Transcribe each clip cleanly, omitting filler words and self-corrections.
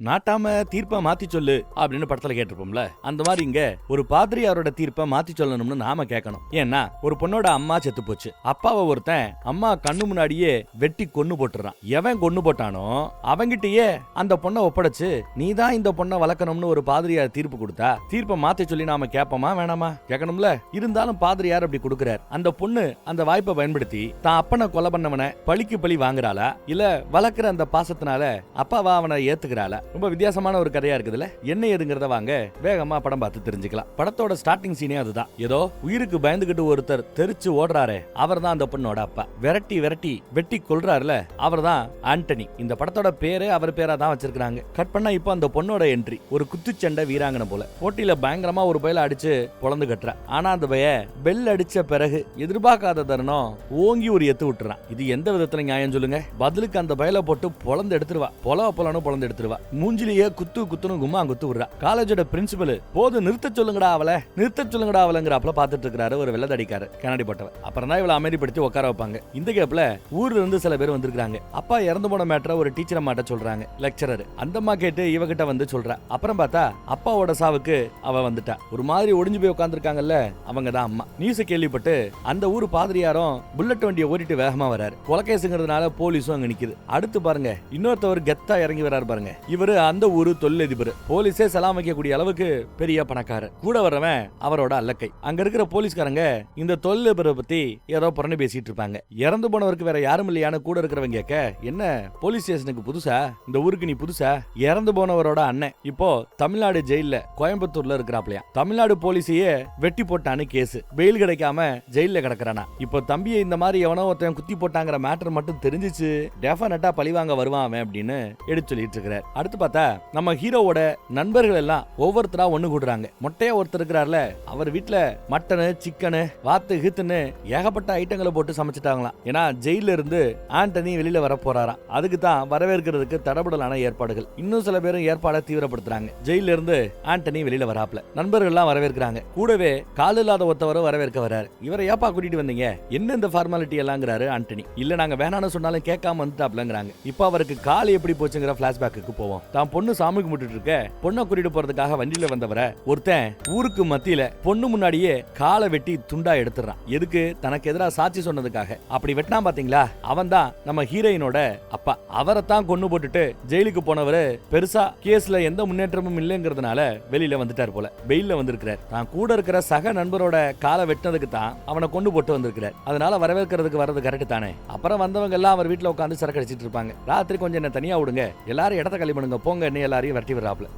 நாட்டாம தீர்ப்பை மாத்தி சொல்லு அப்படின்னு படத்துல கேட்டிருப்போம்ல. அந்த மாதிரி இங்க ஒரு பாதிரியாரோட தீர்ப்பை மாத்தி சொல்லணும்னு நாம கேட்கணும். ஏன்னா ஒரு பொண்ணோட அம்மா செத்து போச்சு. அப்பாவை ஒருத்தன் அம்மா கண்ணு முன்னாடியே வெட்டி கொன்னு போட்டுறான். எவன் கொன்னு போட்டானோ அவங்கிட்டயே அந்த பொண்ணை ஒப்படைச்சு நீதான் இந்த பொண்ணை வளர்க்கணும்னு ஒரு பாதிரியார் தீர்ப்பு கொடுத்தா தீர்ப்பை மாத்தி சொல்லி நாம கேட்போமா வேணாமா? கேட்கணும்ல. இருந்தாலும் பாதிரியார் அப்படி கொடுக்கிறார். அந்த பொண்ணு அந்த வாய்ப்பை பயன்படுத்தி தான் அப்பனை கொலை பண்ணவனை பழிக்கு பழி வாங்குறாளா இல்ல வளர்க்கிற அந்த பாசத்தினால அப்பாவா அவனை ஏத்துக்கிறாளா? ரொம்ப வித்தியாசமான ஒரு கதையா இருக்குதுல. என்ன ஏதுங்கிறத வாங்க வேகமா படம் பார்த்து தெரிஞ்சுக்கலாம். படத்தோட ஸ்டார்டிங் சீனே அதுதான். ஏதோ உயிருக்கு பயந்துகிட்டு ஒருத்தர் தெரிச்சு ஓடுறாரே அவர் தான் அந்த பொண்ணோட அப்பா. விரட்டி விரட்டி வெட்டி கொல்றாருல அவர் தான் ஆண்டனி. இந்த படத்தோட பேரே அவர் பேரா தான் வச்சிருக்காங்க. கட் பண்ணா இப்போ அந்த பொண்ணோட என்ட்ரி. ஒரு குத்துச்சண்டை வீராங்கனை போல போட்டியில பயங்கரமா ஒரு பயில அடிச்சு பொழந்து கட்டுறா. ஆனா அந்த பைய பெல் அடிச்ச பிறகு எதிர்பார்க்காத தருணம் ஓங்கி ஒரு எத்து விட்டுறான். இது எந்த விதத்துல நியாயம் சொல்லுங்க? பதிலுக்கு அந்த பயில போட்டு பொழந்து எடுத்துருவா. பொலன்னு பொழந்து எடுத்துருவா. மூஞ்சிலேயே குத்து குத்துன்னு கும்மா குத்து விடுறா. காலேஜோட பிரின்சிபல் போது நிறுத்த சொல்லுங்கடா அவளங்கிற பாத்துட்டு இருக்காரு ஒரு வெள்ளதடிக்காரு கண்ணாடி போட்டவர். அப்புறம் தான் இவளை அமைதிப்படுத்தி உட்கார வைப்பாங்க. இந்த கேப்ல ஊர்ல இருந்து சில பேர் வந்திருக்காங்க. அப்பா இறந்து போன மேட்டரை ஒரு டீச்சர் அம்மாட்ட சொல்றாங்க. லெக்சரர் அந்த அம்மா கேட்டு இவகிட்ட வந்து சொல்றா. அப்புறம் பார்த்தா அப்பாவோட சாவுக்கு அவ வந்துட்டா. ஒரு மாதிரி ஒடிஞ்சு போய் உட்கார்ந்துருக்காங்கல்ல அவங்க தான் அம்மா. நியூஸ் கேள்விப்பட்டு அந்த ஊர் பாதிரியாரும் புல்லட் வண்டியை ஓட்டிட்டு வேகமா வராரு. கொலைகேசுங்கிறதுனால போலீஸும் அங்க நிக்குது. அடுத்து பாருங்க இன்னொருத்தவர் கெத்தா இறங்கி வராரு பாருங்க. இவரு அந்த ஊரு தொழிலதிபர். போலீஸே சலாம் வைக்கக்கூடிய அளவுக்கு பெரிய பணக்காரர். கூட வர்றவன் அவரோட அல்லக்கை. அங்க இருக்கிற போலீஸ்காரங்க இந்த தொழிலதிபரை பத்தி ஏதோ புறணி பேசிட்டு இருப்பாங்க. இறந்து போனவருக்கு வேற யாரும் இல்லையான்னு கூட இருக்கிறவங்க கேட்க, என்ன போலீஸ் ஸ்டேஷனுக்கு புதுசா? இந்த ஊருக்கு நீ புதுசா? இறந்து போனவரோட அண்ணன் இப்போ தமிழ்நாடு ஜெயில கோயம்புத்தூர்ல இருக்கிறாப்லையா. தமிழ்நாடு போலீஸையே வெட்டி போட்டான்னு கேஸ். பெயில் கிடைக்காம ஜெயில கிடக்குறானா. இப்போ தம்பியை இந்த மாதிரி எவனோ ஒருத்தன் குத்தி போட்டாங்கிற மேட்டர் மட்டும் தெரிஞ்சிச்சு டெஃபினட்டா பழிவாங்க வருவான் அப்படின்னு எடுத்து சொல்லிட்டு இருக்கிறார். அடுத்து பார்த்தா நம்ம ஹீரோவோட நண்பர்கள் எல்லாம் ஒவ்வொருத்தரா ஒண்ணு கூடுறாங்க. மொட்டையா ஒருத்தர் இருக்கிறார்ல அவர் வீட்டுல மட்டனு சிக்கனு வாத்து கீத்துன்னு ஏகப்பட்ட ஐட்டங்களை போட்டு சமைச்சிட்டாங்களாம். ஏன்னா ஜெயில இருந்து ஆண்டனி வெளியில வர போறாராம். அதுக்கு தான் வரவேற்கிறதுக்கு தடபுடலான ஏற்பாடுகள். இன்னும் சில பேரும் ஏற்பாடை தீவிரப்படுத்துறாங்க. ஜெயில இருந்து ஆண்டனி வெளியில வராப்ல. நண்பர்கள் எல்லாம் வரவேற்கிறாங்க. கூடவே கால் இல்லாத ஒருத்தவரும் வரவேற்க வராரு. இவரை ஏப்பா கூட்டிட்டு வந்தீங்க? என்ன இந்த ஃபார்மாலிட்டி எல்லாங்கிறாரு ஆண்டனி. இல்ல நாங்க வேணான்னு சொன்னாலும் கேட்காம வந்துட்டாப்லங்கிறாங்க. இப்ப அவருக்கு கால் எப்படி போச்சுங்கிற பிளாஷ்பேக்கு போவோம். தான் பொண்ணு சாமி கும்பிட்டு இருக்க பொண்ணை கூட்டிட்டு போறதுக்காக வண்டியில வந்தவரை ஒருத்தன் ஊருக்கு மத்தியில பொண்ணு முன்னாடியே காலை வெட்டி துண்டா எடுத்துறான். எதுக்கு? தனக்கு எதிராக சாட்சி சொன்னதுக்காக. அப்படி வெட்டினா பாத்தீங்களா அவன் தான் நம்ம ஹீரோயினோட அப்பா. அவரை தான் கொன்னு போட்டுட்டு ஜெயிலுக்கு போனவரு பெருசா கேஸ்ல எந்த முன்னேற்றமும் இல்லைங்கிறதுனால வெளியில வந்துட்டார் போல. பெயில்ல வந்திருக்கிறார். தான் கூட இருக்கிற சக நண்பரோட காலை வெட்டினதுக்கு தான் அவனை கொண்டு போட்டு வந்திருக்கிறார். அதனால வரவேற்கிறதுக்கு வர்றது கரெக்ட் தானே. அப்புறம் வந்தவங்க எல்லாம் அவர் வீட்டுல உட்காந்து சரக்கு அடிச்சிட்டு இருப்பாங்க. ராத்திரி கொஞ்சம் என்ன தனியா விடுங்க, எல்லாரும் இடத்த களி பண்ணுங்க போங்க, என்ன எல்லாரையும் வரட்டி வர்றாப்ல.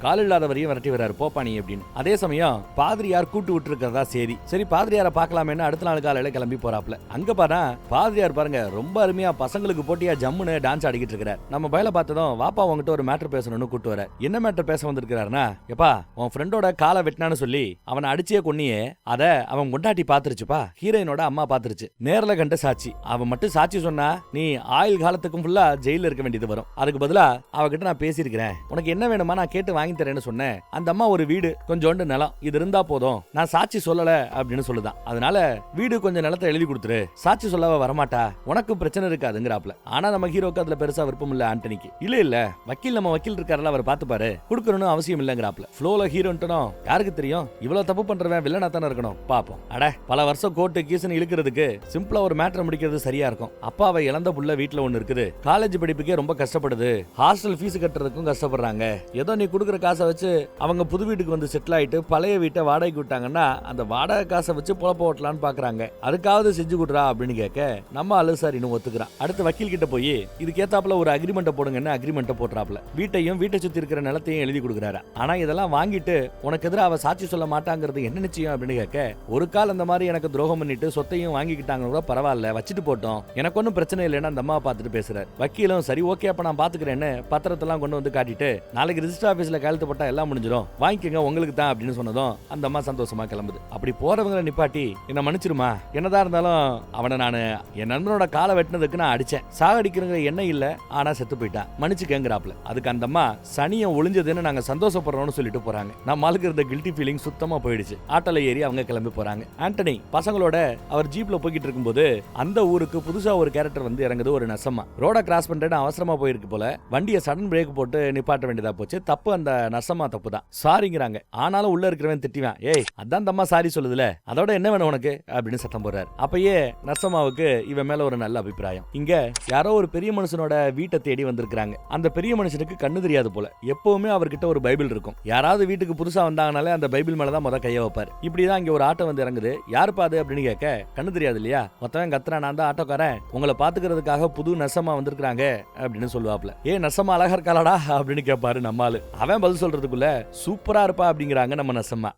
கால் இல்லாதவரையும் விரட்டி வர்றாரு போப்பானி அப்படின்னு. அதே சமயம் பாதிரியார் கூட்டு விட்டு இருக்கிறதா சரி பாதிரியாரை பார்க்கலாமேன்னு அடுத்த நாள் காலையில கிளம்பி போறாப்ல. அங்க பாரு பாதிரியார் பாருங்க ரொம்ப அருமையா பசங்களுக்கு போட்டியா ஜம்முன்னு டான்ஸ் ஆடிக்கிட்டு இருக்கிறார். நம்ம பயில பார்த்ததும் வாப்பா உங்ககிட்ட ஒரு மேட்டர் பேசணும்னு கூட்டு வர. என்ன மேட்டர் பேச வந்திருக்கிறாருன்னா, எப்பா உன் ஃப்ரெண்டோட காலை வெட்டினான்னு சொல்லி அவனை அடிச்சே கொன்னியே அத அவன் கொண்டாட்டி பாத்துருச்சுப்பா. ஹீரோயினோட அம்மா பாத்துருச்சு. நேர்ல கண்ட சாட்சி. அவன் மட்டும் சாட்சி சொன்னா நீ ஆயுள் காலத்துக்கும் ஃபுல்லா ஜெயில இருக்க வேண்டியது வரும். அதுக்கு பதிலா அவகிட்ட நான் பேசியிருக்கிறேன். உனக்கு என்ன வேணுமா நான் கேட்டு வாங்கி தரேன்னு சொன்னேன். அந்த அம்மா ஒரு வீடு கொஞ்சோண்டு நிலம் இது இருந்தா போதும், நான் சாட்சி சொல்லல அப்படின்னு சொல்லுதான். அதனால வீடு கொஞ்சம் நிலத்தை எழுதி கொடுத்துரு, சாட்சி சொல்லவ வரமாட்டா, உனக்கு பிரச்சனை இருக்காதுங்கிறாப்ல. ஆனா நம்ம ஹீரோக்கு அதுல பெருசா விருப்பம் இல்ல ஆண்டனிக்கு. இல்ல வக்கீல் நம்ம வக்கீல் இருக்காருல அவர் பாத்துப்பாரு, கொடுக்கணும்னு அவசியம் இல்லங்கிறாப்ல. ஃப்ளோல ஹீரோன்ட்டனும் யாருக்கு தெரியும் இவ்வளவு தப்பு பண்றவன் வில்லனா தானே இருக்கணும் பாப்போம். அட பல வருஷம் கோர்ட்டு கீசன் இழுக்கிறதுக்கு சிம்பிளா ஒரு மேட்டர் முடிக்கிறது சரியா இருக்கும். அப்பாவை இழந்த புள்ள வீட்டுல ஒண்ணு இருக்குது, காலேஜ் படிப்புக்கே ரொம்ப கஷ்டப்படுது, ஹாஸ்டல் ஃபீஸ் கட்டுறதுக்கும் கஷ்டப்படுறாங்க. ஏதோ நீ கொடுக்குற காசை வச்சு அவங்க புது வீட்டுக்கு வந்து செட்டில் ஆயிட்டு பழைய வீட்டை வாடகைக்கு விட்டாங்கன்னா அந்த வாடகை காசை வச்சு பொழப்ப ஓட்டலான்னு பாக்குறாங்க, அதுக்காவது செஞ்சு கொடுறா அப்படின்னு கேட்க நம்ம அலுசாரின்னு ஒத்துக்கிறான். அடுத்து வக்கீல் கிட்ட போய் இதுக்கேத்தாப்புல ஒரு அக்ரிமெண்ட் போடுங்கன்னு அக்ரிமெண்ட் போட்டுறாப்ல. வீட்டையும் வீட்டை சுத்தி இருக்கிற நிலத்தையும் எழுதி கொடுக்குறாரு. ஆனா இதெல்லாம் வாங்கிட்டு உனக்கு எதிராக அவ சாட்சி சொல்ல மாட்டாங்கிறது என்ன நிச்சயம் அப்படின்னு கேட்க, ஒரு கால் அந்த மாதிரி எனக்கு துரோகம் பண்ணிட்டு சொத்தையும் வாங்கிக்கிட்டாங்க கூட பரவாயில்ல வச்சுட்டு போட்டோம், எனக்கு ஒன்னும் பிரச்சனை இல்லைன்னு அந்த அம்மாவை பார்த்துட்டு பேசுறாரு. வக்கீலும் சரி ஓகே அப்ப நான் பாத்துக்கிறேன்னு பத்திரத்தெல்லாம் கொண்டு வந்து காட்டிட்டு நாளைக்கு ரிஜிஸ்டர் ஆபீஸ்ல கையெழுத்து போட்டா எல்லாம் முடிஞ்சிடும், வாங்கிக்கங்க உங்களுக்கு தான் அப்படின்னு சொன்னதும் அந்த அம்மா சந்தோஷமா கிளம்புது. அப்படி போறவங்களை நிப்பாட்டி என்ன மன்னிச்சிருமா, என்னதான் இருந்தாலும் அவனை நான் என் நண்பனோட காலை வெட்டினதுக்கு நான் அடிச்சேன், சாகடிக்கிறங்கிற எண்ணம் இல்ல, ஆனா செத்து போயிட்டான், மன்னிச்சுக்கேங்கிறாப்ல. அதுக்கு அந்த அம்மா சனியம் ஒளிஞ்சதுன்னு நாங்க சந்தோஷப்படுறோம்னு சொல்லிட்டு போறாங்க. நம்மளுக்கு இருந்த கில்ட்டி ஃபீலிங் சுத்தமா போயிடுச்சு. ஆட்டோல ஏறி அவங்க கிளம்பி போறாங்க. ஆண்டனி பசங்களோட அவர் ஜீப்ல போய்கிட்டு இருக்கும்போது அந்த ஊருக்கு புதுசா ஒரு கேரக்டர் வந்து இறங்குது, ஒரு நர்சம்மா. ரோட கிராஸ் பண்றேன்னு அவசரமா போயிருக்கு போல, வண்டியை சடன் பிரேக் போட்டு நிப்பாட்ட வேண்டியதா போச்சு. தப்பு அந்த நர்சம்மா தப்பு தான், சாரிங்கிறாங்க. ஆனாலும் உள்ள இருக்கிறவன் திட்டிவான், ஏய் அதான் தம்மா சாரி சொல்லுதுல, அதோட என்ன வேணும் உனக்கு அப்படின்னு சத்தம் போடுறாரு. அப்பயே நர்சம்மாவுக்கு இவன் மேல ஒரு நல்ல அபிப்பிராயம். இங்க யாரோ ஒரு பெரிய மனுஷனோட வீட்டை தேடி வந்திருக்காங்க. அந்த பெரிய மனுஷனுக்கு கண்ணு தெரியாது போல, எப்பவுமே அவர்கிட்ட ஒரு பைபிள் இருக்கும். யாராவது வீட்டுக்கு புதுசா வந்தாங்கனாலே அந்த பைபிள் மேலதான் முத கைய வைப்பாரு. இப்படிதான் இங்க ஒரு ஆட்டோ வந்து இறங்குது. யாரு பாது அப்படின்னு கேட்க, கண்ணு தெரியாது இல்லையா, மொத்தம் கத்துறா, நான் தான் ஆட்டோக்காரன், உங்களை பாத்துக்கிறதுக்காக புது நர்சம்மா வந்திருக்காங்க அப்படின்னு சொல்லுவாப்ல. ஏ நர்சம்மா அழகா இருக்காளடா அப்படின்னு கேட்பாரு நம்மாலு. அவன் பதில் சொல்றதுக்குள்ள சூப்பரா இருப்பா அப்படிங்கிறாங்க நம்ம நர்சம்மா.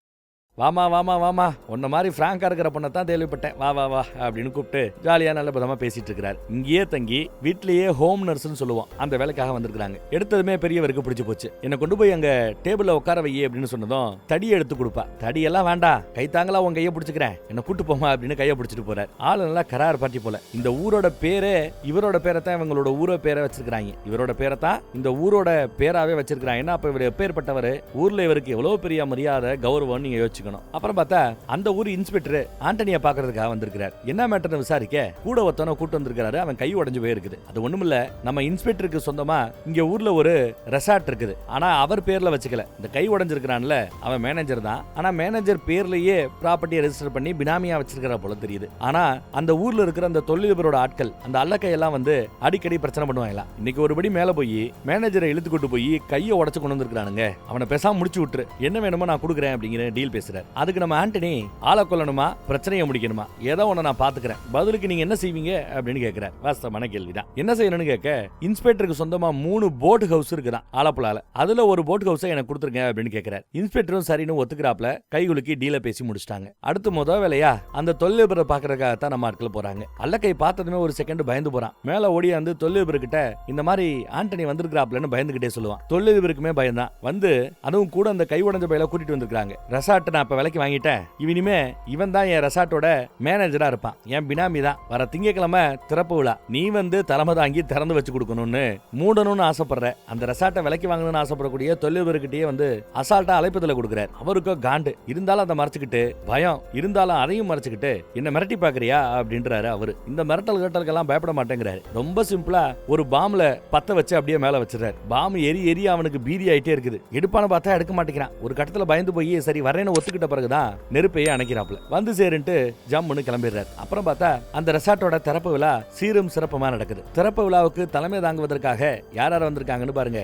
வாமா வாமா வாமா, உன்ன மாதிரி பிராங்கா இருக்கிற பொண்ணை தான் கேள்விப்பட்டேன், வா வா வா அப்படின்னு கூப்பிட்டு ஜாலியா நல்ல பதமா பேசிட்டு இருக்கிறாரு. இங்கேயே தங்கி வீட்லயே ஹோம் நர்ஸ்னு சொல்லுவோம், அந்த வேலைக்காக வந்திருக்காங்க. எடுத்ததுமே பெரியவருக்கு பிடிச்சு போச்சு. என்ன கொண்டு போய் அங்க டேபிள்ல உட்கார வையே அப்படின்னு சொன்னதும் தடி எடுத்து கொடுப்பா. தடி எல்லாம் வேண்டாம், கைத்தாங்களா உன் கையை பிடிச்சுக்கிறேன், என்ன கூட்டு போமா அப்படின்னு கையை பிடிச்சிட்டு போறாரு. ஆளு நல்லா கரார் பாட்டி போல. இந்த ஊரோட பேரே இவரோட பேரை தான் இவங்களோட ஊரோட பேரை வச்சிருக்காங்க. இவரோட பேரை தான் இந்த ஊரோட பேராவே வச்சிருக்காங்க. ஏன்னா அப்ப இவர் எப்பேற்பட்டவர், ஊர்ல இவருக்கு எவ்வளவு பெரிய மரியாதை கௌரவம் நீங்க யோசிச்சு. அப்புறம் பார்த்தா அந்த ஊர் இன்ஸ்பெக்டர் ஆண்டனியா பாக்குறதுக்காக வந்திருக்கிறார். என்ன மேட்டர்னு விசாரிக்க கூட ஒருத்தனை கூட்டு வந்திருக்காரு. அவன் கை உடைஞ்சு போயிருக்குது. அது ஒண்ணுமில்ல, நம்ம இன்ஸ்பெக்டருக்கு சொந்தமா இங்க ஊர்ல ஒரு ரெசார்ட் இருக்குது. ஆனா அவர் பேர்ல வச்சுக்கல. இந்த கை உடைஞ்சிருக்கான்ல அவன் மேனேஜர் தான். ஆனா மேனேஜர் பேர்லயே ப்ராப்பர்ட்டியை ரெஜிஸ்டர் பண்ணி பினாமியா வச்சிருக்கிற போல தெரியுது. ஆனா அந்த ஊர்ல இருக்கிற அந்த தொழிலதிபரோட ஆட்கள் அந்த அல்லக்கையெல்லாம் வந்து அடிக்கடி பிரச்சனை பண்ணுவாங்களாம். இன்னைக்கு ஒருபடி மேல போய் மேனேஜரை இழுத்து கொண்டு போய் கையை உடைச்சு கொண்டு வந்திருக்கானுங்க. அவனை பேசாம முடிச்சு விட்டுரு, என்ன வேணுமோ நான் கொடுக்குறேன் அப்படிங்கிற டீல் பேசுறாரு. அதுக்கு நம்ம ஆண்டனி ஆளை கொல்லணுமா பிரச்சனையை முடிக்கணுமா, ஏதோ ஒண்ணு நான் பாத்துக்கிறேன், பதிலுக்கு நீங்க என்ன செய்வீங்க அப்படின்னு கேட்கிறார். வாஸ்தவமான கேள்விதான். என்ன செய்யணும்னு கேட்க, இன்ஸ்பெக்டருக்கு சொந்தமா 3 போட் ஹவுஸ் இருக்குதான் ஆலப்புழால, அதுல ஒரு போட் ஹவுஸை எனக்கு கொடுத்துருங்க அப்படின்னு கேட்கிறார். இன்ஸ்பெக்டரும் சரின்னு ஒத்துக்கிறாப்ல. கைகுலுக்கி டீல பேசி முடிச்சிட்டாங்க. அடுத்து முதல் வேலையா அந்த தொழிலதிபரை பாக்குறதுக்காகத்தான் நம்ம ஆட்கள் போறாங்க. அல்லக்கை பார்த்ததுமே ஒரு செகண்ட் பயந்து போறான். மேல ஓடி வந்து தொழிலதிபர் கிட்ட இந்த மாதிரி ஆண்டனி வந்திருக்கிறாப்லன்னு பயந்துகிட்டே சொல்லுவான். தொழிலதிபருக்குமே பயந்தான். வந்து அதுவும் கூட அந்த கை உடைஞ்ச பையில கூட்டிட்டு வந்திருக்காங்க. ரெசார்ட் நான் இப்ப விலைக்கு வாங்கிட்டேன், இவனிமே இவன் தான் என் ரெசார்ட்டோட மேனேஜரா இருப்பான், என் பினாமி தான். வர திங்கக்கிழமை திறப்பு விழா, நீ வந்து தலைமை தாங்கி திறந்து வச்சு கொடுக்கணும்னு மூடணும்னு ஆசைப்படுற. அந்த ரெசார்ட்டை விலைக்கு வாங்கணும்னு ஆசைப்படக்கூடிய தொழிலதிபர்கிட்டயே வந்து அசால்ட்டா அழைப்பதில் கொடுக்குறாரு. அவருக்கோ காண்டு இருந்தாலும் அதை மறைச்சுக்கிட்டு, பயம் இருந்தாலும் அதையும் மறைச்சுக்கிட்டு என்ன மிரட்டி பாக்குறியா அப்படின்றாரு அவரு. இந்த மிரட்டல் கேட்டலுக்கெல்லாம் பயப்பட மாட்டேங்கிறாரு. ரொம்ப சிம்பிளா ஒரு பாம்ல பத்த வச்சு அப்படியே மேல வச்சிடறாரு. பாம் எரி எரி அவனுக்கு பீதி ஆயிட்டே இருக்குது. எடுப்பான பார்த்தா எடுக்க மாட்டேங்கிறான். ஒரு கட்டத்துல பயந்து போய் சரி வரேன்னு ஒத்துக்கிட்ட பிறகுதான் நெருப்பையே அணைக்கிறாப்ல. வந்து சேருன்ட்டு ஜம்முன்னு கிளம்பிடுறாரு. அப்புறம் பார்த்தா அந்த ரெசார்ட்டோட திறப்பு விழா சீரும் சிறப்புமா நடக்குது. திறப்பு விழாவுக்கு தலைமை தாங்குவதற்காக யார் யார் வந்திருக்காங்கன்னு பாருங்க.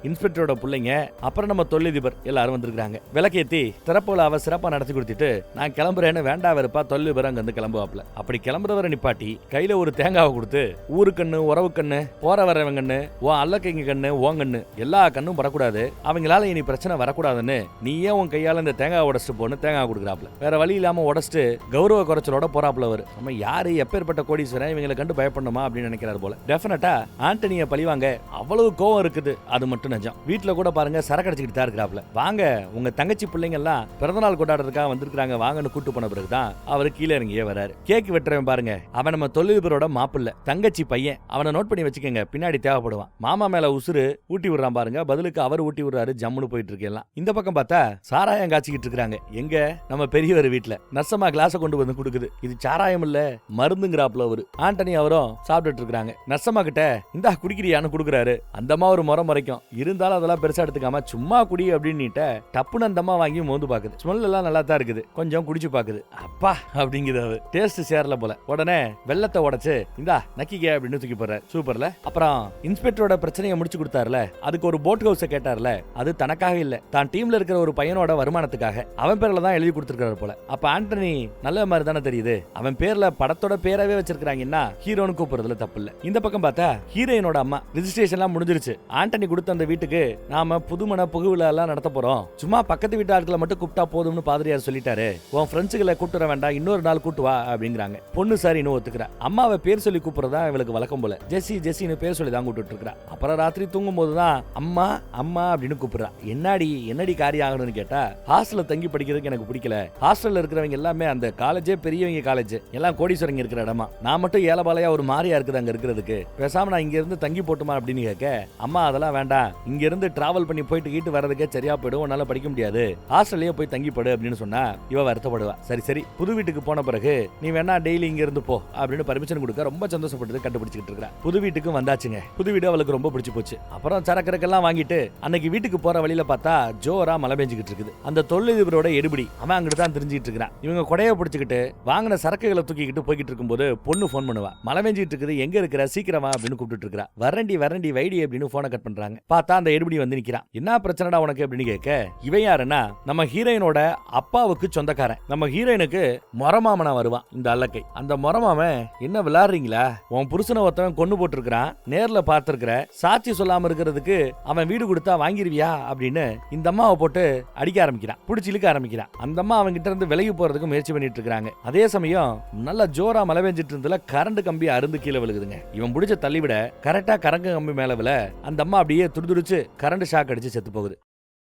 இன்ஸ்பெக்டரோட பிள்ளைங்க, அப்புறம் நம்ம தொழிலதிபர் எல்லாரும் வந்திருக்காங்க. விளக்கேத்தி திறப்பு விழாவை சிறப்பா நடத்தி கொடுத்துட்டு நான் கிளம்புறேன்னு வேண்டா வெறுப்பா தொழிலதிபர் அங்க வந்து கிளம்புவாப்ல. அப்படி கிளம்புறவரை நிப்பாட்டி கையில ஒரு தேங்காவை கொடுத்து, ஊரு கண்ணு உறவு கண்ணு போற வரவங்க கண்ணு உன் அல்லக்கைங்க கண்ணு ஓங்கண்ணு எல்லா கண்ணும் படக்கூடாது, அவங்களால இனி பிரச்சனை வரக்கூடாதுன்னு நீ ஏன் உன் கையால இந்த தேங்காய் உடச்சிட்டு போன்னு தேங்காய் கொடுக்குறாப்ல. வேற வழி இல்லாம உடச்சிட்டு கௌரவ குறைச்சலோட போறாப்ல. அவரு நம்ம யாரு எப்பேற்பட்ட கோடீஸ்வரன், இவங்களை கண்டு பயப்படணுமா அப்படின்னு நினைக்கிறாரு போல. டெஃபினட்டா ஆண்டனிய பழிவாங்க அவ்வளவு கோவம் இருக்குது. அது மட்டும் நிஜம். வீட்டுல கூட பாருங்க சரக்கு அடிச்சுக்கிட்டு தான் இருக்கிறாப்ல. வாங்க உங்க தங்கச்சி பிள்ளைங்க எல்லாம் பிறந்தநாள் கொண்டாடுறதுக்காக வந்திருக்காங்க வாங்கன்னு கூட்டு போன பிறகுதான் அவரு கீழே இறங்கியே வராரு. கேக் வெட்டுறவன் பாருங்க, அவன் நம்ம தொழிலதிபரோட மாப்பிள்ள தங்கச்சி பையன். அவனை நோட் பண்ணி வச்சுக்கங்க, பின்னாடி தேவைப்படுவான். மாமா மேல உசுறு ஊட்டி விடுறான் பாருங்க, பதிலுக்கு அவர் ஊட்டி விடுறாரு. ஜம்முன்னு போயிட்டு இருக்கெல்லாம். இந்த பக்கம் பார்த்தா சாராயம் காய்ச்சிக்கிட்டு இருக்காங்க. எங்க நம்ம பெரியவர் வீட்டுல நர்சம்மா கிளாஸ கொண்டு வந்து கொடுக்குது. இது சாராயம் இல்ல மருந்துங்கிறாப்ல அவரு. ஆண்டனி அவரும் சாப்பிட்டுட்டு இருக்காங்க. நர்சம்மா கிட்ட இந்தா குடிக்கிறியான்னு கொடுக்குறாரு. அந்தம்மா ஒரு முறை முறைக்கும், இருந்தாலும் அதெல்லாம் பெருசா எடுத்துக்காம சும்மா குடி அப்படின்னு டப்புன்னு அந்தம்மா வாங்கி மோந்து பாக்குது. ஸ்மெல் எல்லாம் நல்லா தான் இருக்குது. கொஞ்சம் குடிச்சு பாக்குது. அப்பா அப்படிங்குது அவரு. டேஸ்ட் சேரல போல. உடனே வெள்ளத்தை உடைச்சு இந்தா நக்கிக்க அப்படின்னு தூக்கி போறாரு. சூப்பர்ல. அப்புறம் இன்ஸ்பெக்டரோட பிரச்சனையை முடிச்சு கொடுத்தாருல, அதுக்கு ஒரு போட் ஹவுஸ கேட்டார்ல, அது தனக்காக இல்ல, தான் டீம்ல இருக்கிற ஒரு பையனோட வருமானத்துக்காக. கொடுக்கறதுக்காக அவன் பேர்ல தான் எழுதி கொடுத்துருக்காரு போல. அப்ப ஆண்டனி நல்ல மாதிரி தானே தெரியுது, அவன் பேர்ல படத்தோட பேராவே வச்சிருக்காங்கன்னா ஹீரோன்னு கூப்பிடுறதுல தப்பு இல்ல. இந்த பக்கம் பார்த்தா ஹீரோயினோட அம்மா ரிஜிஸ்ட்ரேஷன்லாம் முடிஞ்சிருச்சு. ஆண்டனி கொடுத்த அந்த வீட்டுக்கு நாம புதுமண புகுவிழா எல்லாம் நடத்த போறோம், சும்மா பக்கத்து வீட்டு ஆட்களை மட்டும் கூப்பிட்டா போதும்னு பாதிரியார் சொல்லிட்டாரு, உன் ஃப்ரெண்ட்ஸுகளை கூட்டு வர வேண்டாம், இன்னொரு நாள் கூட்டு வா அப்படிங்கிறாங்க. பொண்ணு சார் இன்னும் ஒத்துக்கிறா. அம்மாவை பேர் சொல்லி கூப்பிடுறதா இவளுக்கு வழக்கம் போல. ஜெஸ்ஸி ஜெஸ்ஸின்னு பேர் சொல்லி தான் கூப்பிட்டு இருக்கா. அப்புறம் ராத்திரி தூங்கும் போதுதான் அம்மா அம்மா அப்படின்னு கூப்பிடுறா. என்னடி காரியம் ஆகணும்னு கேட்டா, ஹாஸ்டல்ல தங்கி படிக்கிறதுக்கு எனக்கு பிடிக்கல, ஹாஸ்டல்ல இருக்கிறவங்க எல்லாமே அந்த காலேஜே பெரியவங்க காலேஜ், எல்லாம் கோடீஸ்வரங்க இருக்கிற இடமா, நான் மட்டும் ஏலபாலையா ஒரு மாதிரியா இருக்குது அங்க இருக்கிறதுக்கு, பேசாம நான் இங்க இருந்து தங்கி போட்டுமா அப்படின்னு கேட்க, அம்மா அதெல்லாம் வேண்டாம், இங்க இருந்து டிராவல் பண்ணி போயிட்டு கீட்டு வர்றதுக்கே சரியா போயிடும், உன்னால படிக்க முடியாது, ஹாஸ்டல்லயே போய் தங்கி படு அப்படின்னு சொன்னா இவ வருத்தப்படுவா. சரி புது வீட்டுக்கு போன பிறகு நீ வேணா டெய்லி இங்க இருந்து போ அப்படின்னு பர்மிஷன் கொடுக்க ரொம்ப சந்தோஷப்பட்டு கண்டுபிடிச்சிட்டு இருக்கா. புது வீட்டுக்கும் வந்தாச்சுங்க. புது வீடு அவளுக்கு ரொம்ப பிடிச்சு போச்சு. அப்புறம் சரக்கரக்கெல்லாம் வாங்கிட்டு அன்னைக்கு வீட்டுக்கு போற வழியில பார்த்தா ஜோரா மழை பெஞ்சுக்கிட்டு இருக்குது. அந்த தொழிலதிபரோட எடுபடி அவன் அங்கிட்டு தான் தெரிஞ்சிட்டு இருக்கிறான். இவங்க கொடையை பிடிச்சிக்கிட்டு வாங்கின சரக்குகளை தூக்கிக்கிட்டு போய்கிட்டு இருக்கும்போது பொண்ணு போன் பண்ணுவா. மழை பெஞ்சிட்டு இருக்குது, எங்க இருக்கிற, சீக்கிரமா அப்படின்னு கூப்பிட்டு இருக்கா. வரண்டி வைடி அப்படின்னு போனை கட் பண்றாங்க. பார்த்தா அந்த எடுபடி வந்து நிக்கிறான். என்ன பிரச்சனைடா உனக்கு அப்படின்னு கேட்க, இவன் யாருன்னா நம்ம ஹீரோயினோட அப்பாவுக்கு சொந்தக்காரன். நம்ம ஹீரோயினுக்கு மொரமாமனா வருவான் இந்த அல்லக்கை. அந்த மொரமாமன், என்ன விளையாடுறீங்களா, உன் புருஷனை ஒருத்தவன் கொண்டு போட்டு இருக்கிறான், நேர்ல பார்த்திருக்கிற, சாட்சி சொல்லாம இருக்கிறதுக்கு அவன் வீடு கொடுத்தா வாங்கிருவியா அப்படின்னு இந்த அம்மாவை போட்டு அடிக்க ஆரம்பிக்கிறான், பிடிச்சி இழுக்க ஆரம்பிக்கிறான். அந்த அம்மா அவங்க கிட்ட இருந்து விலகி போறதுக்கு முயற்சி பண்ணிட்டு இருக்காங்க. அதே சமயம் நல்ல ஜோரா மழை பெஞ்சிட்டு இருந்ததுல கரண்ட் கம்பி அருந்து கீழே விழுகுதுங்க. இவன் பிடிச்ச தள்ளி விட கரெக்டா கரண்ட் கம்பி மேல விழ அந்த அம்மா அப்படியே துடிதுடிச்சு கரண்ட் ஷாக் அடிச்சு செத்து போகுது.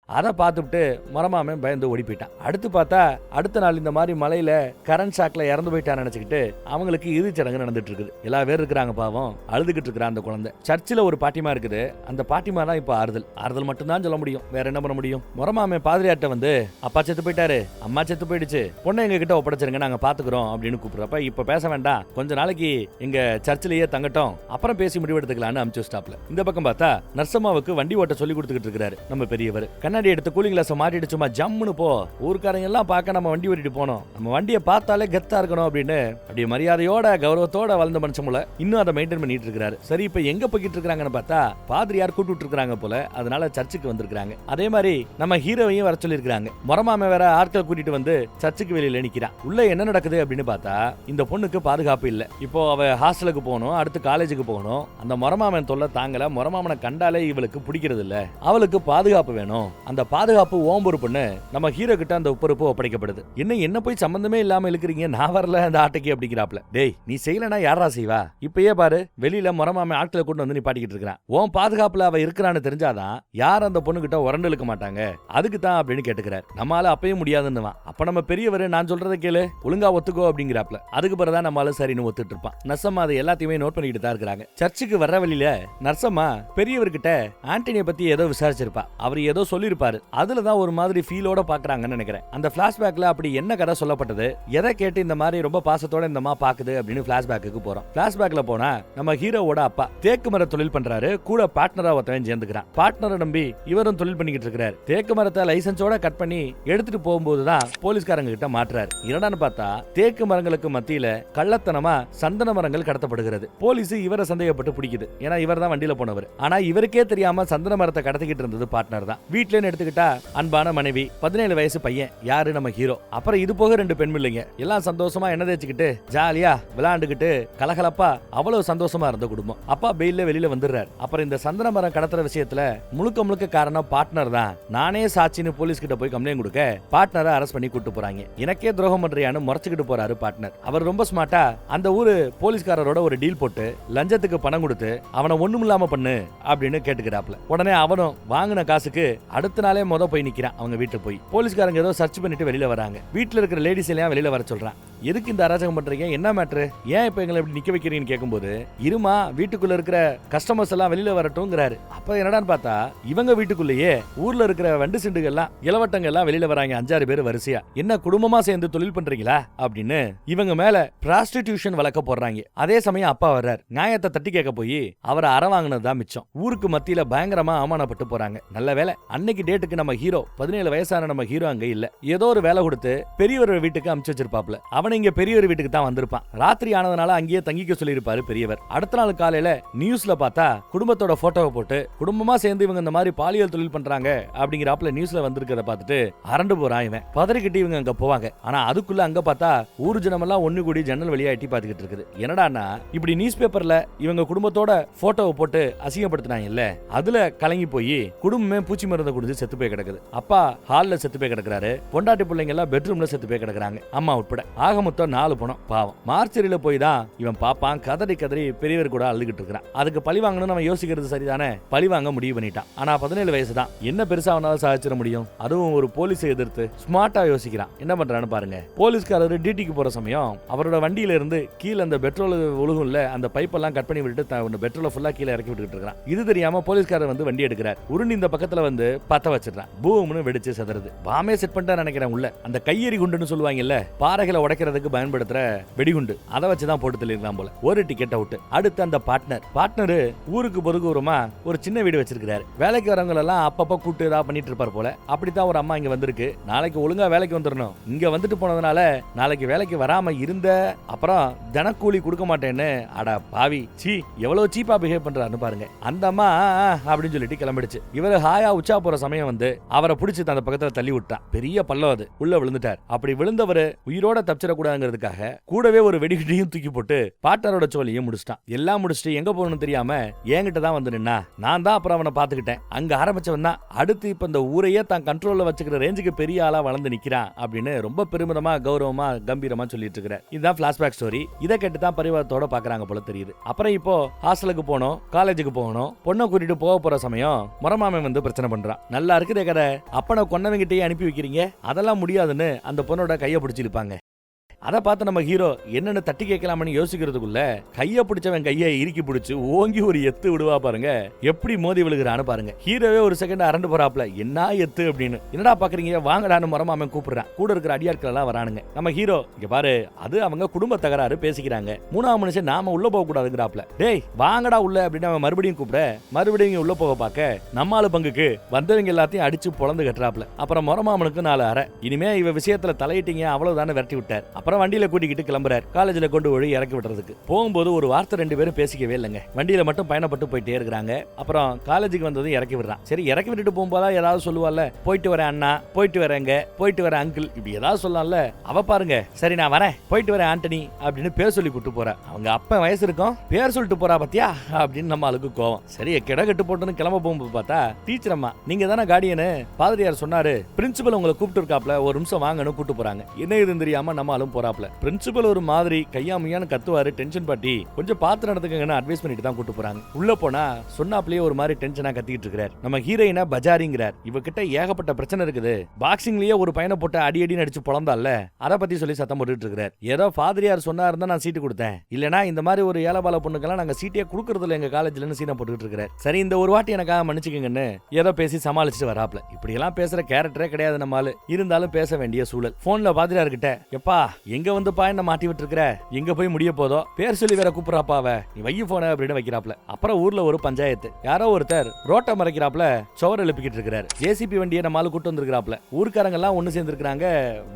அதை பார்த்துட்டு மரமாமன் பயந்து ஓடி போயிட்டான். அடுத்து பார்த்தா அடுத்த நாள் இந்த மாதிரி மலையில கரண்ட் ஷாக்ல இறந்து போயிட்டான்னு நினைச்சுக்கிட்டு அவங்களுக்கு இறுதி சடங்கு நடந்துட்டு இருக்குது. எல்லா பேர் இருக்கிறாங்க, பாவம் அழுதுகிட்டு இருக்கிற அந்த குழந்தை. சர்ச்சில் ஒரு பாட்டிமா இருக்குது. அந்த பாட்டிமா தான் இப்ப ஆறுதல் மட்டும்தான் சொல்ல முடியும், வேற என்ன பண்ண முடியும். மரமாமன் பாதிரியார்ட்ட வந்து, அப்பா செத்து போயிட்டாரு, அம்மா செத்து போயிடுச்சு, பொண்ணை எங்க கிட்ட ஒப்படைச்சிருங்க, நாங்க பாத்துக்கிறோம் அப்படின்னு கூப்பிடுறப்ப, இப்ப பேச வேண்டாம், கொஞ்ச நாளைக்கு எங்க சர்ச்சிலேயே தங்கட்டும், அப்புறம் பேசி முடிவெடுத்துக்கலான்னு அனுப்பிச்சு வச்சிட்டாப்ல. இந்த பக்கம் பார்த்தா நர்சம்மாவுக்கு வண்டி ஓட்ட சொல்லி கொடுத்துக்கிட்டு இருக்காரு நம்ம பெரியவர். கண்ணாடி எடுத்து கூலிங் கிளாஸ் மாட்டிட்டு சும்மா ஜம்முன்னு போ, ஊர்க்காரங்க எல்லாம் பார்க்க நம்ம வண்டி ஓட்டிட்டு போனோம், நம்ம வண்டியை பார்த்தாலே கெத்தா இருக்கணும் அப்படின்னு அப்படியே மரியாதையோட கௌரவத்தோட வளர்ந்த மனுஷமுல இன்னும் அதை மெயின்டைன் பண்ணிட்டு இருக்காரு. சரி, இப்ப எங்க போய்கிட்டு இருக்காங்கன்னு பார்த்தா பாதிரியார் கூப்பிட்டு இருக்காங்க போல, அதனால சர்ச்சுக்கு வந்திருக்காங்க. அதே மாதிரி நம்ம ஹீரோவையும் வர சொல்லி இருக்காங்க. மொரமாம வேற ஆட்கள் கூட்டிட்டு வந்து சர்ச்சுக்கு வெளியில நிக்கிறான். உள்ள என்ன நடக்குது அப்படின்னு பார்த்தா இந்த பொண்ணுக்கு பாதுகாப்பு இல்ல. இப்போ அவ ஹாஸ்டலுக்கு போகணும், அடுத்து காலேஜுக்கு போகணும். அந்த மொரமாமன் தொல்லை தாங்கல, மொரமாமனை கண்டாலே இவளுக்கு பிடிக்கிறது இல்ல, அவளுக்கு பாதுகாப்பு வேணும். அந்த பாதுகாப்பு ஓம்பொரு பொண்ணு நம்ம ஹீரோ கிட்ட அந்த பொறுப்பு ஒப்படைக்கப்படுது. என்ன போய் சம்பந்தமே இல்லாம இழுக்கிறீங்க, நான் வரல அந்த ஆட்டைக்கு அப்படிங்கிறாப்ல. டேய், நீ செய்யலனா யாரா செய்வா? இப்பயே பாரு, வெளியில மொரமாம ஆட்களை கொண்டு வந்து நீ பாட்டிக்கிட்டு இருக்கான். உன் பாதுகாப்புல அவ இருக்கிறான்னு தெரிஞ்சாதான் யார் அந்த பொண்ணு கிட்ட உரண்டு இழுக்க மாட்டாங்க, அதுக்கு தான் அப்படின்னு கேட்டுக்கிறார். நம்மளால அப்பயும் முடியாதுன்னு. அப்ப நம்ம பெரியவர் நான் சொல்றதை கேளு, ஒழுங்கா ஒத்துக்கோ அப்படிங்கிறாப்ல. அதுக்கு பிறகுதான் நம்மளால சரின்னு ஒத்துட்டு இருப்பான். நர்சம்மா அதை எல்லாத்தையுமே நோட் பண்ணிக்கிட்டு தான் இருக்கிறாங்க. சர்ச்சுக்கு வர்ற வழியில நர்சம்மா பெரியவர்கிட்ட ஆண்டனியை பத்தி ஏதோ விசாரிச்சிருப்பா. அவர் ஏதோ சொல்லிருப்பாரு, அதுலதான் ஒரு மாதிரி ஃபீலோட பாக்குறாங்கன்னு நினைக்கிறேன். அந்த பிளாஷ்பேக்ல அப்படி என்ன கதை சொல்லப்பட்டது, எதை கேட்டு இந்த மாதிரி ரொம்ப பாசத்தோட இந்த அம்மா பாக்குது அப்படின்னு பிளாஷ்பேக்கு போறோம். பிளாஷ்பேக்ல போனா நம்ம ஹீரோவோட அப்பா தேக்கு மர தொழில் பண்றாரு, கூட பார்ட்னரா ஒருத்தவன் சேர்ந்துக்கிறான். பார்ட்னரை நம்பி இவரும் தொழில் பண்ணிக்கிட்டு இருக்காரு. தேக்கு மரத்தை லைசன்ஸோட கட் பண்ணி எடுத்துட்டு போகும்போதுதான் போலீஸ்காரங்க கிட்ட மாட்டுறாரு. என்னடான்னு பார்த்தா தேக்கு மரங்களுக்கு மத்தியில கள்ளத்தனமா சந்தன மரங்கள் கடத்தப்படுகிறது. போலீஸ் இவரை சந்தேகப்பட்டு பிடிக்குது, ஏன்னா இவர் தான் வண்டியில போனவர். ஆனா இவருக்கே தெரியாம சந்தன மரத்தை கடத்திக்கிட்டு இருந்தது பார்ட்னர் தான். வீட்டுல எடுத்துக்கிட்டா அன்பான மனைவி, 17 வயசு பையன், யாரு நம்ம ஹீரோ. அப்புறம் இது போக 2 பெண் பிள்ளைங்க, எல்லாம் சந்தோஷமா என்ன தேய்ச்சிக்கிட்டு ஜாலியா விளையாண்டுகிட்டு கலகலப்பா அவ்வளவு சந்தோஷமா இருந்த குடும்பம். அப்பா பெயில வெளியில வந்துடுறாரு. அப்புறம் இந்த சந்தன மரம் கடத்துற விஷயத்துல முழுக்க காரணம் பார்ட்னர் தான், நானே சாட்சின்னு போலீஸ் கிட்ட போய் கம்ப்ளைண்ட் கொடுக்க பார்ட்னரை அரெஸ்ட் பண்ணி கூட்டு போறாங்க. எனக்கே துரோகம் பண்றியான்னு முறைச்சுக்கிட்டு போறாரு பார்ட்னர். அவர் ரொம்ப ஸ்மார்ட்டா அந்த ஊரு போலீஸ்காரரோட ஒரு டீல் போட்டு லஞ்சத்துக்கு பணம் கொடுத்து அவனை ஒண்ணுமில்லாம பண்ணு அப்படின்னு கேட்டுக்கிறாப்ல. உடனே அவனும் வாங்கின காசுக்கு அடுத்த நாளே போய் நிக்கிறான் அவங்க வீட்டுல. போய் போலீஸ்காரங்க ஏதோ சர்ச் பண்ணிட்டு வெளியில வராங்க. வீட்டுல இருக்கிற லேடிஸ் எல்லாம் வெளியில வர சொல்றான். எதுக்கு இந்த அராஜகம் பண்றீங்க, என்ன மேட்ரு, ஏன் இப்ப எங்களை இப்படி நிக்க வைக்கிறீங்கன்னு கேட்கும்போது, இருமா வீட்டுக்குள்ள இருக்கிற கஸ்டமர்ஸ் எல்லாம் வெளியில வரட்டும்ங்கிறாரு. அப்ப என்னடான்னு பார்த்தா இவங்க வீட்டுக்குள்ளேயே ஊர்ல இருக்கிற வண்டு சிண்டுகள் எல்லாம் இளவட்டங்க எல்லாம் வெளியில வராங்க, 5-6 பேர் வரிசையா. என்ன குடும்பமா சேர்ந்து தொழில் பண்றீங்களா அப்படின்னு இவங்க மேல பிராஸ்டிடியூஷன் வழக்க போடுறாங்க. அதே சமயம் அப்பா வர்றார். நியாயத்தை தட்டி கேட்க போய் அவரை அற வாங்கினதுதான் மிச்சம். ஊருக்கு மத்தியில பயங்கரமா அவமானப்பட்டு போறாங்க. நல்ல வேலை அன்னைக்கு டேட்டுக்கு நம்ம ஹீரோ 17 வயசான நம்ம ஹீரோ அங்க இல்ல. ஏதோ ஒரு வேலை கொடுத்து பெரியவர் வீட்டுக்கு அனுப்பிச்சு வச்சிருப்பாப்ல. அவன் இங்க பெரியவர் வீட்டுக்கு தான் வந்திருப்பான். ராத்திரி ஆனதுனால அங்கேயே தங்கிக்க சொல்லியிருப்பாரு பெரியவர். அடுத்த நாள் காலையில நியூஸ்ல பார்த்தா குடும்பத்தோட போட்டோவை போட்டு குடும்பமா சேர்ந்து இவங்க இந்த மாதிரி பாலியல் தொழில் பண்றாங்க அப்படிங்கிறாப்ல நியூஸ்ல வந்திருக்கிறத பார்த்துட்டு அரண்டு போறான் இவன். பதறிக்கிட்டு இவங்க அங்க போவாங்க. ஆனா அதுக்குள்ள அங்க பார்த்தா ஊர் ஜனமெல்லாம் ஒண்ணு கூடி ஜன்னல் வழியா எட்டி பார்த்துக்கிட்டு இருக்குது. என்னடான்னா இப்படி நியூஸ் பேப்பர்ல இவங்க குடும்பத்தோட போட்டோவை போட்டு அசிங்கப்படுத்தினாங்க இல்ல, அதுல கலங்கி போய் குடும்பமே பூச்சி மருந்தை குடிச்சு செத்து போய் கிடக்குது. அப்பா ஹால்ல செத்து போய் கிடக்குறாரு. பொண்டாட்டி பிள்ளைங்க எல்லாம் பெட்ரூம்ல செத்து போய் கிடக்குறாங்க, அம்மா உட்பட. ஆக மொத்தம் 4 பணம். பாவம் மார்ச்சரியில போய் தான் இவன் பாப்பான். கதறி கதறி பெரியவர் கூட அழுதுகிட்டு இருக்கிறான். அதுக்கு பழி வாங்கணும்னு நம்ம யோசிக்கிறது சரிதானே, பழி வாங்க முடிவு பண்ணிட்டான். ஆனா 17 வயசு தான், என்ன பெருசா அவனால சாதிச்சிட முடியும்? அதுவும் ஒரு போலீஸை எதிர்த்து ஸ்மார்ட்டா யோசிக்கிறான். என்ன பண்றான்னு பாருங்க. போலீஸ்காரர் டியூட்டிக்கு போற சமயம் அவரோட வண்டியில இருந்து கீழே அந்த பெட்ரோல் ஒழுகும்ல, அந்த பைப்பெல்லாம் கட் பண்ணி விட்டுட்டு பெட்ரோலை ஃபுல்லா கீழே இறக்கி விட்டுட்டு இருக்கான். இது தெரியாம போலீஸ்காரர் வந்து வண்டி எடுக்கிறார். உருண்டு இந்த பக்கத்துல வந்து பத்த வச்சிடறான். பூம்னு வெடிச்சு சதறது. பாமே செட் பண்ணிட்டா நினைக்கிறேன் உள்ள. அந்த கையெறி குண்டுன்னு சொல்லுவாங்கல்ல, பாறைகளை உடைக்கிறதுக்கு பயன்படுத்துற வெடிகுண்டு, அதை வச்சுதான் போட்டு தள்ளிருக்கலாம் போல. ஒரு டிக்கெட் அவுட். அடுத்து அந்த பார்ட்னர் ஊருக்கு பொதுக்கூறமா ஒரு சின்ன வீடு வச்சிருக்காரு. வேலைக்கு வரவங்க எல்லாம் அப்பப்ப கூட்டு ஏதாவது பண்ணிட்டு இருப்பார் போல. அப்படித்தான் ஒரு அம்மா இங்க வந்திருக்கு. நாளைக்கு ஒழுங்கா வேலைக்கு வந்துடணும். இங்க வந்துட்டு போனதுனால நாளைக்கு வேலைக்கு வராம இருந்த அப்புறம் தினக்கூலி கொடுக்க மாட்டேன்னு. அடா பாவி, சீ எவ்வளவு சீப்பா பிஹேவ் பண்றாருன்னு பாருங்க. அந்த அம்மா அப்படின்னு சொல்லிட்டு கிளம்பிடுச்சு. இவரு ஹாயா உச்சா போற சமயம் வந்து அவரை பிடிச்சி அந்த பக்கத்துல தள்ளி விட்டான். பெரிய பள்ளம் அது, உள்ள விழுந்துட்டார். அப்படி விழுந்தவரு உயிரோட தப்பிச்சிடக்கூடாதுங்கிறதுக்காக கூடவே ஒரு வெடிகிட்டையும் தூக்கி போட்டு பார்ட்னரோட சோழியும் முடிச்சிட்டான். எல்லாம் முடிச்சுட்டு எங்க போகணும்னு தெரியாம என்கிட்ட தான் வந்து நின்னா. நான் தான் அப்புறம் அவனை பாத்துக்கிட்டேன். அங்க ஆரம்பிச்சவன் தான் அடுத்து இப்ப இந்த ஊரையே தான் கண்ட்ரோல்ல வச்சுக்கிற ரேஞ்சுக்கு பெரிய ஆளா வளர்ந்து நிக்கிறான் அப்படின்னு ரொம்ப பெருமிதமா கௌரவமா கம்பீரமா சொல்லிட்டு இருக்கிறார். இதுதான் பிளாஷ்பேக் ஸ்டோரி. இதை கேட்டு தான் பரிவாரத்தோட பாக்குறாங்க போல தெரியுது. அப்புறம் இப்போ ஹாஸ்டலுக்கு போனோம், காலேஜுக்கு போகணும். பொண்ணை கூட்டிட்டு போக போற சமயம் முறமாமே வந்து பிரச்சனை பண்றான். நல்லா இருக்குதே கதை, அப்பனை கொன்னவங்கிட்டே அனுப்பி வைக்கிறீங்க, அதெல்லாம் முடியாதுன்னு அந்த பொண்ணோட கையை பிடிச்சிருப்பாங்க. அதை பார்த்து நம்ம ஹீரோ என்னன்னு தட்டி கேட்கலாம்னு யோசிக்கிறதுக்குள்ள கைய பிடிச்சவன் கையை இறுக்கி பிடிச்சு ஓங்கி ஒரு எத்து விடுவா பாருங்க. எப்படி மோதி விழுகிறான்னு பாருங்க. ஹீரோவே ஒரு செகண்ட் அரண்டு போறாப்ல, என்ன எத்து அப்படின்னு. என்னடா பாக்குறீங்க, வாங்கடான்னு மரமாமன் கூப்பிடுறான். கூட இருக்கிற அடியாட்கள் எல்லாம் வரானுங்க. நம்ம ஹீரோ இங்க பாரு, அது அவங்க குடும்ப தகராறு பேசிக்கிறாங்க, 3ஆம் மனுஷன் நாம உள்ள போக கூடாதுங்கிறாப்ல. டேய் வாங்கடா உள்ள அப்படின்னு அவன் மறுபடியும் கூப்பிட, மறுபடியும் உள்ள போக பார்க்க நம்ம ஆளு பங்குக்கு வந்தவங்க எல்லாத்தையும் அடிச்சு பொழந்து கட்டுறாப்ல. அப்புறம் மரமாமனுக்கு 4 அறை. இனிமே இவ விஷயத்துல தலையிட்டீங்க அவ்வளவுதானே விரட்டி விட்டார். அப்புறம் வண்டியில கூட்டிக்கிட்டு கிளம்புறார் காலேஜ்ல கொண்டு போய் இறக்கி விடுறதுக்கு. போகும்போது ஒரு வார்த்தை 2 பேரும் பேசிக்கவே இல்லைங்க. வண்டியில மட்டும் பயணப்பட்டு போயிட்டே இருக்காங்க. அப்புறம் காலேஜுக்கு வந்ததும் இறக்கி விடுறான். சரி இறக்கி விட்டுட்டு போகும்போதா ஏதாவது சொல்லுவாள்ல, போயிட்டு வரேன் அண்ணா, போயிட்டு வரேங்க, போயிட்டு வரேன் அங்கிள், இப்படி ஏதாவது சொல்லலாம்ல. அவ பாருங்க, சரி நான் வரேன், போயிட்டு வரேன் ஆண்டனி அப்படின்னு பேர் சொல்லி கூட்டு போறா. அவங்க அப்ப வயசு இருக்கும், பேர் சொல்லிட்டு போறா பத்தியா அப்படின்னு நம்ம ஆளுக்கு கோவம். சரி கிட கட்டு போட்டுன்னு கிளம்ப போகும்போது பார்த்தா டீச்சர் அம்மா, நீங்க தானே கார்டியனு, பாதிரியார் சொன்னாரு, பிரின்சிபல் உங்களை கூப்பிட்டு இருக்காப்ல, ஒரு நிமிஷம் வாங்கன்னு கூட்டு போறாங்க. என்ன இதுன்னு தெரியாம நம்ம ஆளும் போறாப்ல. பிரின்சிபல் ஒரு மாதிரி கையாமையான்னு கத்துவாரு. டென்ஷன் பாட்டி கொஞ்சம் பார்த்து நடந்துக்கங்கன்னு அட்வைஸ் பண்ணிட்டு தான் கூட்டு போறாங்க. உள்ள போனா சொன்னாப்லயே ஒரு மாதிரி டென்ஷனா கத்திக்கிட்டு இருக்காரு. நம்ம ஹீரோயினா பஜாரிங்கிறார். இவகிட்ட ஏகப்பட்ட பிரச்சனை இருக்குது. பாக்ஸிங்லயே ஒரு பையனை போட்டு அடி அடி நடிச்சு பொழந்தால, அதை பத்தி சொல்லி சத்தம் போட்டுட்டு இருக்காரு. ஏதோ ஃபாதரியார் சொன்னாரு தான் நான் சீட்டு கொடுத்தேன், இல்லனா இந்த மாதிரி ஒரு ஏலபால பொண்ணுக்கெல்லாம் நாங்க சீட்டே கொடுக்கறது இல்ல எங்க காலேஜ்லன்னு சீனை போட்டுக்கிட்டு இருக்காரு. சரி இந்த ஒரு வாட்டி எனக்காக மன்னிச்சுக்கங்கன்னு ஏதோ பேசி சமாளிச்சுட்டு வராப்ல. இப்படி எல்லாம் பேசுற கேரக்டரே கிடையாது நம்மால. இருந்தாலும் பேச வேண்டிய சூழல். போன்ல பாதிரியார் கிட்ட, எப்பா எங்க வந்து பாயன மாட்டி விட்டு இருக்கிற, எங்க போய் முடிய போதோ, பேர் சொல்லி வேற கூப்பிடுறாப்பாவ, நீ வைய போன அப்படின்னு வைக்கிறாப்ல. அப்புறம் ஊர்ல ஒரு பஞ்சாயத்து. யாரோ ஒருத்தர் ரோட்டை மறைக்கிறாப்ல, சுவர் எழுப்பிக்கிட்டு இருக்காரு. ஜேசிபி வண்டியை நம்மால கூட்டு வந்திருக்கிறாப்ல. ஊர்க்காரங்க எல்லாம் ஒண்ணு சேர்ந்திருக்காங்க,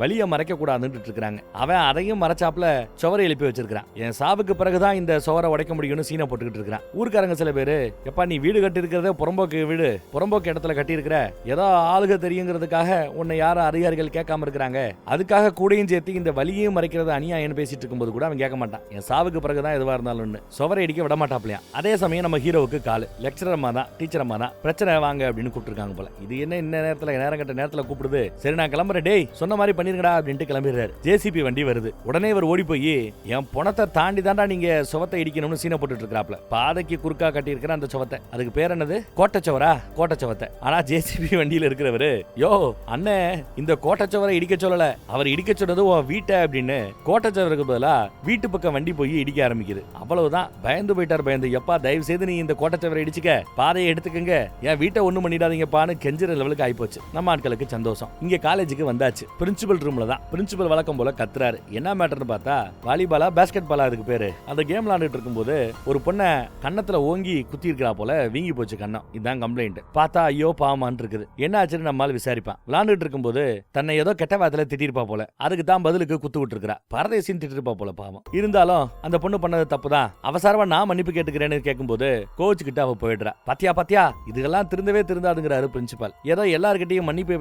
வழிய மறைக்க கூடாதுன்னு இருக்காங்க. அவன் அதையும் மறைச்சாப்ல சுவரை எழுப்பி வச்சிருக்கான். என் சாவுக்கு பிறகுதான் இந்த சுவரை உடைக்க முடியும்னு சீனை போட்டுக்கிட்டு இருக்கான். ஊர்க்காரங்க சில பேரு, எப்பா நீ வீடு கட்டி இருக்கிறத புறம்போக்கு வீடு, புறம்போக்கு இடத்துல கட்டி இருக்கிற, ஏதோ ஆளுக தெரியுங்கிறதுக்காக உன்னை யாரும் அதிகாரிகள் கேட்காம இருக்கிறாங்க, அதுக்காக கூடையும் சேர்த்து இந்த வழியையும் மறைக்கிறது அநியாயம் பேசிட்டு இருக்கும்போது கூட அவன் கேட்க மாட்டான். என் சாவுக்கு பிறகுதான் எதுவா இருந்தாலும் சுவரை அடிக்க விட மாட்டாப்லையா. அதே சமயம் நம்ம ஹீரோவுக்கு காலு. லெக்சரர் அம்மா தான், டீச்சர் அம்மா தான், பிரச்சனை வாங்க அப்படின்னு கூப்பிட்டுருக்காங்க போல. இது என்ன இந்த நேரத்துல, நேரம் கட்ட நேரத்துல கூப்பிடுது. சரி நான் கிளம்புறேன், டேய் சொன்ன மாதிரி பண்ணிருங்கடா அப்படின்ட்டு கிளம்பிடுறாரு. ஜேசிபி வண்டி வருது. உடனே இவர் ஓடி போய், என் பணத்தை தாண்டி தாண்டா நீங்க சுவத்தை இடிக்கணும்னு சீனை போட்டுட்டு இருக்கிறாப்ல. பாதைக்கு குறுக்கா கட்டி இருக்கிற அந்த சுவத்தை, அதுக்கு பேர் என்னது, கோட்டச்சவரா, கோட்டச்சவத்தை. ஆனா ஜேசிபி வண்டியில இருக்கிறவரு, யோ அண்ணே இந்த கோட்டச்சவரை இடிக்க சொல்லல, அவர் இடிக்க சொன்னது உன் வீட்டை அப்படின்னு கோட்டச்சவருக்கு பதிலா வீட்டு பக்கம் வண்டி போய் இடிக்க ஆரம்பிக்குது. அவ்வளவுதான், பயந்து போயிட்டார். பயந்து, எப்பா தயவு செய்து நீ இந்த கோட்டச்சவரை இடிச்சுக்க, பாதையை எடுத்துக்கங்க, என் வீட்டை ஒண்ணும் பண்ணிடாதீங்கப்பான்னு கெஞ்சுற லெவலுக்கு ஆயிப்போச்சு. நம்ம ஆட்களுக்கு சந்தோஷம். இங்க காலேஜுக்கு வந்தாச்சு. பிரின்சிபல் ரூம்ல தான் பிரின்சிபல் வழக்கம் போல கத்துறாரு. என்ன மேட்டர்னு பார்த்தா வாலிபாலா பேஸ்கெட் பாலா அதுக்கு பேரு. அந்த கேம் விளையாண்டுட்டு இருக்கும்போது ஒரு பொண்ணை கன்னத்துல ஓங்கி குத்தி இருக்கிறா போல, வீங்கி போச்சு கண்ணம். இதுதான் கம்ப்ளைண்ட். பார்த்தா ஐயோ பாவமான் இருக்குது. என்ன ஆச்சுன்னு நம்மால் விசாரிப்பான். விளையாண்டுட்டு இருக்கும்போது தன்னை ஏதோ கெட்ட வார்த்தையில திட்டிருப்பா போல, அதுக்கு தான் பதிலுக்கு குத்து விட்டுருக்கா. பரதேசின்னு திட்டிருப்பா போல பாவம். இருந்தாலும் அந்த பொண்ணு பண்ணது தப்பு தான், அவசரமா நான் மன்னிப்பு கேட்டுக்கிறேன்னு கேட்கும்போது கோச்சுக்கிட்டு அவ போயிடுறா. பாத்தியா பாத்தியா இதெல்லாம் திருந்தவே திருந்தாதுங்கிறாரு பிரின்சிபால். ஏதோ எல்லார்கிட்டையும் மன்னிப்பு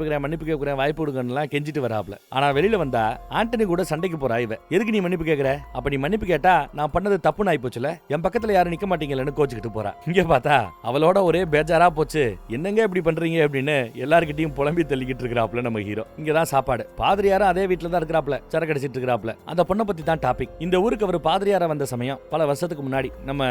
கேட்கிறேன் வாய்ப்பு கொடுக்கணும் கெஞ்சிட்டு வராப்ல. ஆனா வெளியில வந்தா ஆண்டனி கூட சண்டைக்கு போறா. இவ எதுக்கு நீ மன்னிப்பு கேட்கிற, அப்ப நீ மன்னிப்பு கேட்டா நான் பண்ணது தப்புன்னு ஆயி போச்சுல, என் பக்கத்துல யாரும் நிக்க மாட்டீங்கன்னு கோச்சுக்கிட்டு போறா. இங்க பார்த்தா அவளோட ஒரே பேஜாரா போச்சு. என்னங்க இப்படி பண்றீங்க அப்படின்னு எல்லார்கிட்டையும் புலம்பி தள்ளிக்கிட்டு இருக்கிறாப்ல நம்ம ஹீரோ. இங்கதான் சாப்பாடு. பாதிரியாரும் அதே வீட்டுல தான் இருக்கிறாப்ல, சரக்கு அடிச்சிட்டு இருக்கிறாப்ல. அந்த பொண்ணை பத்தி தான் டாபிக். இந்த ஊருக்கு அவர் பாதிரியாரா வந்த சமயம் பல வருஷத்துக்கு முன்னாடி. நம்ம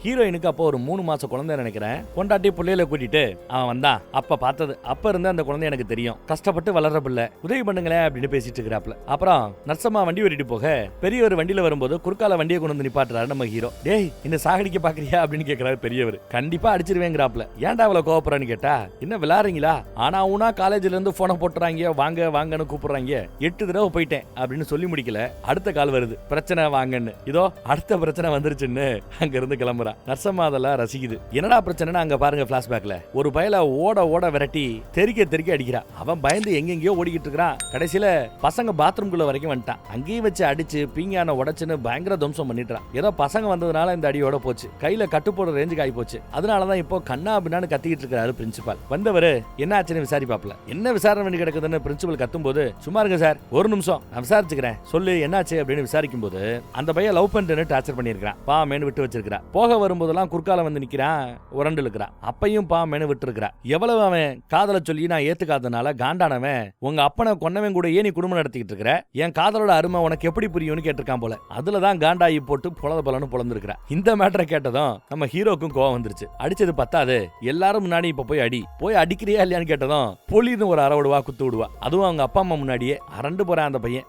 ஹீரோயினுக்கு அப்போ ஒரு 3 மாச குழந்தை நினைக்கிறேன். பொண்டாட்டி பிள்ளையில கூட்டிட்டு அவன் வந்தான். அப்ப பார்த்தது. அப்ப இருந்து அந்த குழந்தை எனக்கு தெரியும், கஷ்டப்பட்டு வளர்ற பிள்ளை, உதவி பண்ணுங்களேன் அப்படின்னு பேசிட்டு இருக்கிறாப்ல. அப்புறம் நர்சம்மா வண்டி ஓட்டிட்டு போக பெரிய ஒரு வண்டியில வரும்போது குறுக்கால வண்டியை கொண்டு வந்து நிப்பாட்டுறாரு நம்ம ஹீரோ. டேய் இந்த சாகடிக்க பாக்குறியா அப்படின்னு கேட்கிறாரு பெரியவர். கண்டிப்பா அடிச்சிருவேங்கிறாப்ல. ஏன்டா அவளை கோவப்படுறான்னு கேட்டா, என்ன விளையாடுறீங்களா, ஆனா உனா காலேஜ்ல இருந்து போனை போட்டுறாங்க, வாங்க வாங்கன்னு கூப்பிடுறாங்க, 8 தடவை போயிட்டேன் அப்படின்னு சொல்லி முடிக்கல, அடுத்த கால் வருது, பிரச்சனை வாங்கன்னு. இதோ அடுத்த பிரச்சனை வந்துருச்சுன்னு அங்க இருந்து கிளம்புறா. நர்சம்மா அதெல்லாம் ரசிக்குது. என்னடா பிரச்சனைன்னு அங்க பாருங்க பிளாஷ்பேக்ல ஒரு பயல ஓட ஓட விரட்டி தெறிக்க அடிக்கிறா. அவன் பயந்து எங்கெங்கயோ ஓடிக்கிட்டு இருக்கிறான். கடைசியில பசங்க பாத்ரூம்குள்ள வரைக்கும் வந்துட்டான். அங்கேயும் வச்சு அடிச்சு பீங்கான உடைச்சுன்னு பயங்கர துவம்சம் பண்ணிட்டான். ஏதோ பசங்க வந்ததுனால இந்த அடியோட போச்சு, கையில கட்டு போடுற ரேஞ்சுக்கு ஆகி போச்சு. அதனாலதான் இப்போ கண்ணா பின்னான்னு கத்திக்கிட்டு இருக்காரு பிரின்சிபால். வந்தவரு என்ன ஆச்சுன்னு விசாரிப்பாப்ல. என்ன விசாரணை வேண்டி கிடக்குதுன்னு பிரின்சிபல் கத்தும் போது, சும்மா இருங்க சார் ஒரு நிமிஷம் நான் விசாரிச்சுக்கிறேன், சொல்லு என்னாச்சு அப்படின்னு விசாரிக்கும் போது, அந்த பையன் லவ் பண்ணிட்டு டார்ச்சர் பண்ணிருக்கான், பாமேனு விட்டு வச்சிருக்கான். போக வரும்போதெல்லாம் குறுக்கால வந்து நிக்கிறான், உரண்டு இருக்கிறான். அப்பையும் பாமேனு விட்டு இருக்கிறான். எவ்வளவு அவன் காதல சொல்லி நான் ஏத்துக்காதனால காண்டானவன், உங்க அப்பனை கொன்னவன் கூட ஏன் நீ குடும்பம் நடத்திக்கிட்டு இருக்கிற, என் காதலோட அருமை உனக்கு எப்படி புரியும்னு கேட்டிருக்கான் போல. அதுலதான் காண்டாயி போட்டு பொலன்னு பொலந்துருக்கிறா. இந்த மேட்டரை கேட்டதும் நம்ம ஹீரோக்கும் கோவம் வந்துருச்சு. அடிச்சது பத்தாது, எல்லாரும் முன்னாடி இப்ப போய் அடிக்கிறியா இல்லையான்னு கேட்டதும் பொலின்னு ஒரு அரை விடுவா, குத்து விடுவா. அதுவும் அவங்க அப்பா அம்மா முன்னாடியே அரண்டு போறான் அந்த பையன்.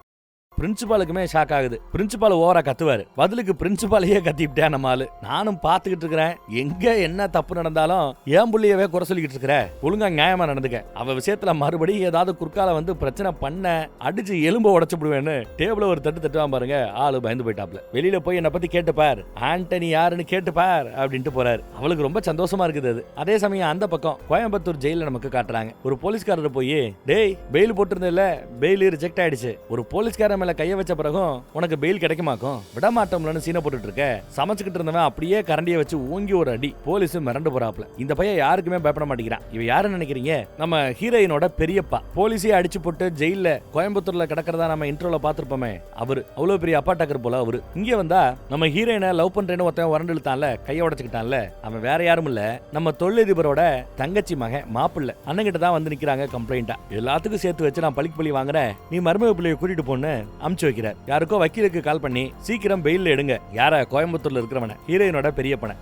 பிரின்சிபாலுக்குமே ஷாக் ஆகுது. பிரின்சிபால் ஓவரா கத்துவாரு, பதிலுக்கு பிரின்சிபாலையே கத்திவிட்டேன் நம்ம ஆளு. நானும் பாத்துக்கிட்டு இருக்கிறேன், எங்க என்ன தப்பு நடந்தாலும் ஏன் புள்ளியவே குறை சொல்லிக்கிட்டு இருக்கிற, ஒழுங்கா நியாயமா நடந்துக்க, அவ விஷயத்துல மறுபடியும் ஏதாவது குறுக்கால வந்து பிரச்சனை பண்ண அடிச்சு எலும்ப உடைச்சு விடுவேன்னு டேபிள ஒரு தட்டுவான் பாருங்க. ஆளு பயந்து போயிட்டாப்ல. வெளியில போய் என்ன பத்தி கேட்டுப்பார், ஆண்டனி யாருன்னு கேட்டுப்பார் அப்படின்ட்டு போறாரு. அவளுக்கு ரொம்ப சந்தோஷமா இருக்குது அது. அதே சமயம் அந்த பக்கம் கோயம்புத்தூர் ஜெயில நமக்கு காட்டுறாங்க. ஒரு போலீஸ்காரர் போய், டேய் பெயில் போட்டிருந்தேல்ல, பெயில் ரிஜெக்ட் ஆயிடுச்சு, ஒரு போலீஸ்கார கைய வச்ச பிறகும் உனக்கு பெயில் கிடைக்குமாக்கும், விடமாட்டோம்லன்னு சீனை போட்டுட்டு இருக்க. சமைச்சுக்கிட்டு இருந்தவன் அப்படியே கரண்டியை வச்சு ஓங்கி ஒரு அடி. போலீஸ் மிரண்டு போறாப்ல. இந்த பையன் யாருக்குமே பயப்பட மாட்டேங்கிறான். இவ யாருன்னு நினைக்கிறீங்க, நம்ம ஹீரோயினோட பெரியப்பா. போலீஸே அடிச்சு போட்டு ஜெயில கோயம்புத்தூர்ல கிடக்கிறதா நம்ம இன்ட்ரோல பாத்துருப்போமே, அவரு அவ்வளவு பெரிய அப்பா டக்கர் போல அவரு. இங்க வந்தா நம்ம ஹீரோயினை லவ் பண்றேன்னு ஒருத்தன் வரண்டு இழுத்தான்ல, கைய உடைச்சுக்கிட்டான்ல, அவன் வேற யாரும் இல்ல, நம்ம தொழிலதிபரோட தங்கச்சி மகன் மாப்பிள்ள. அண்ணங்கிட்ட தான் வந்து நிக்கிறாங்க கம்ப்ளைண்டா. எல்லாத்துக்கும் சேர்த்து வச்சு நான் பழிக்கு பழி வாங்குறேன், நீ மருமக பிள்ளைய கூட்டிட்டு போன்னு அமுச்சு வைக்கிறார். யாருக்கோ வக்கீலுக்கு கால் பண்ணி சீக்கிரம் பெயில்ல எடுங்க, யார கோயம்புத்தூர்ல இருக்கிறவன, ஹீரோயினோட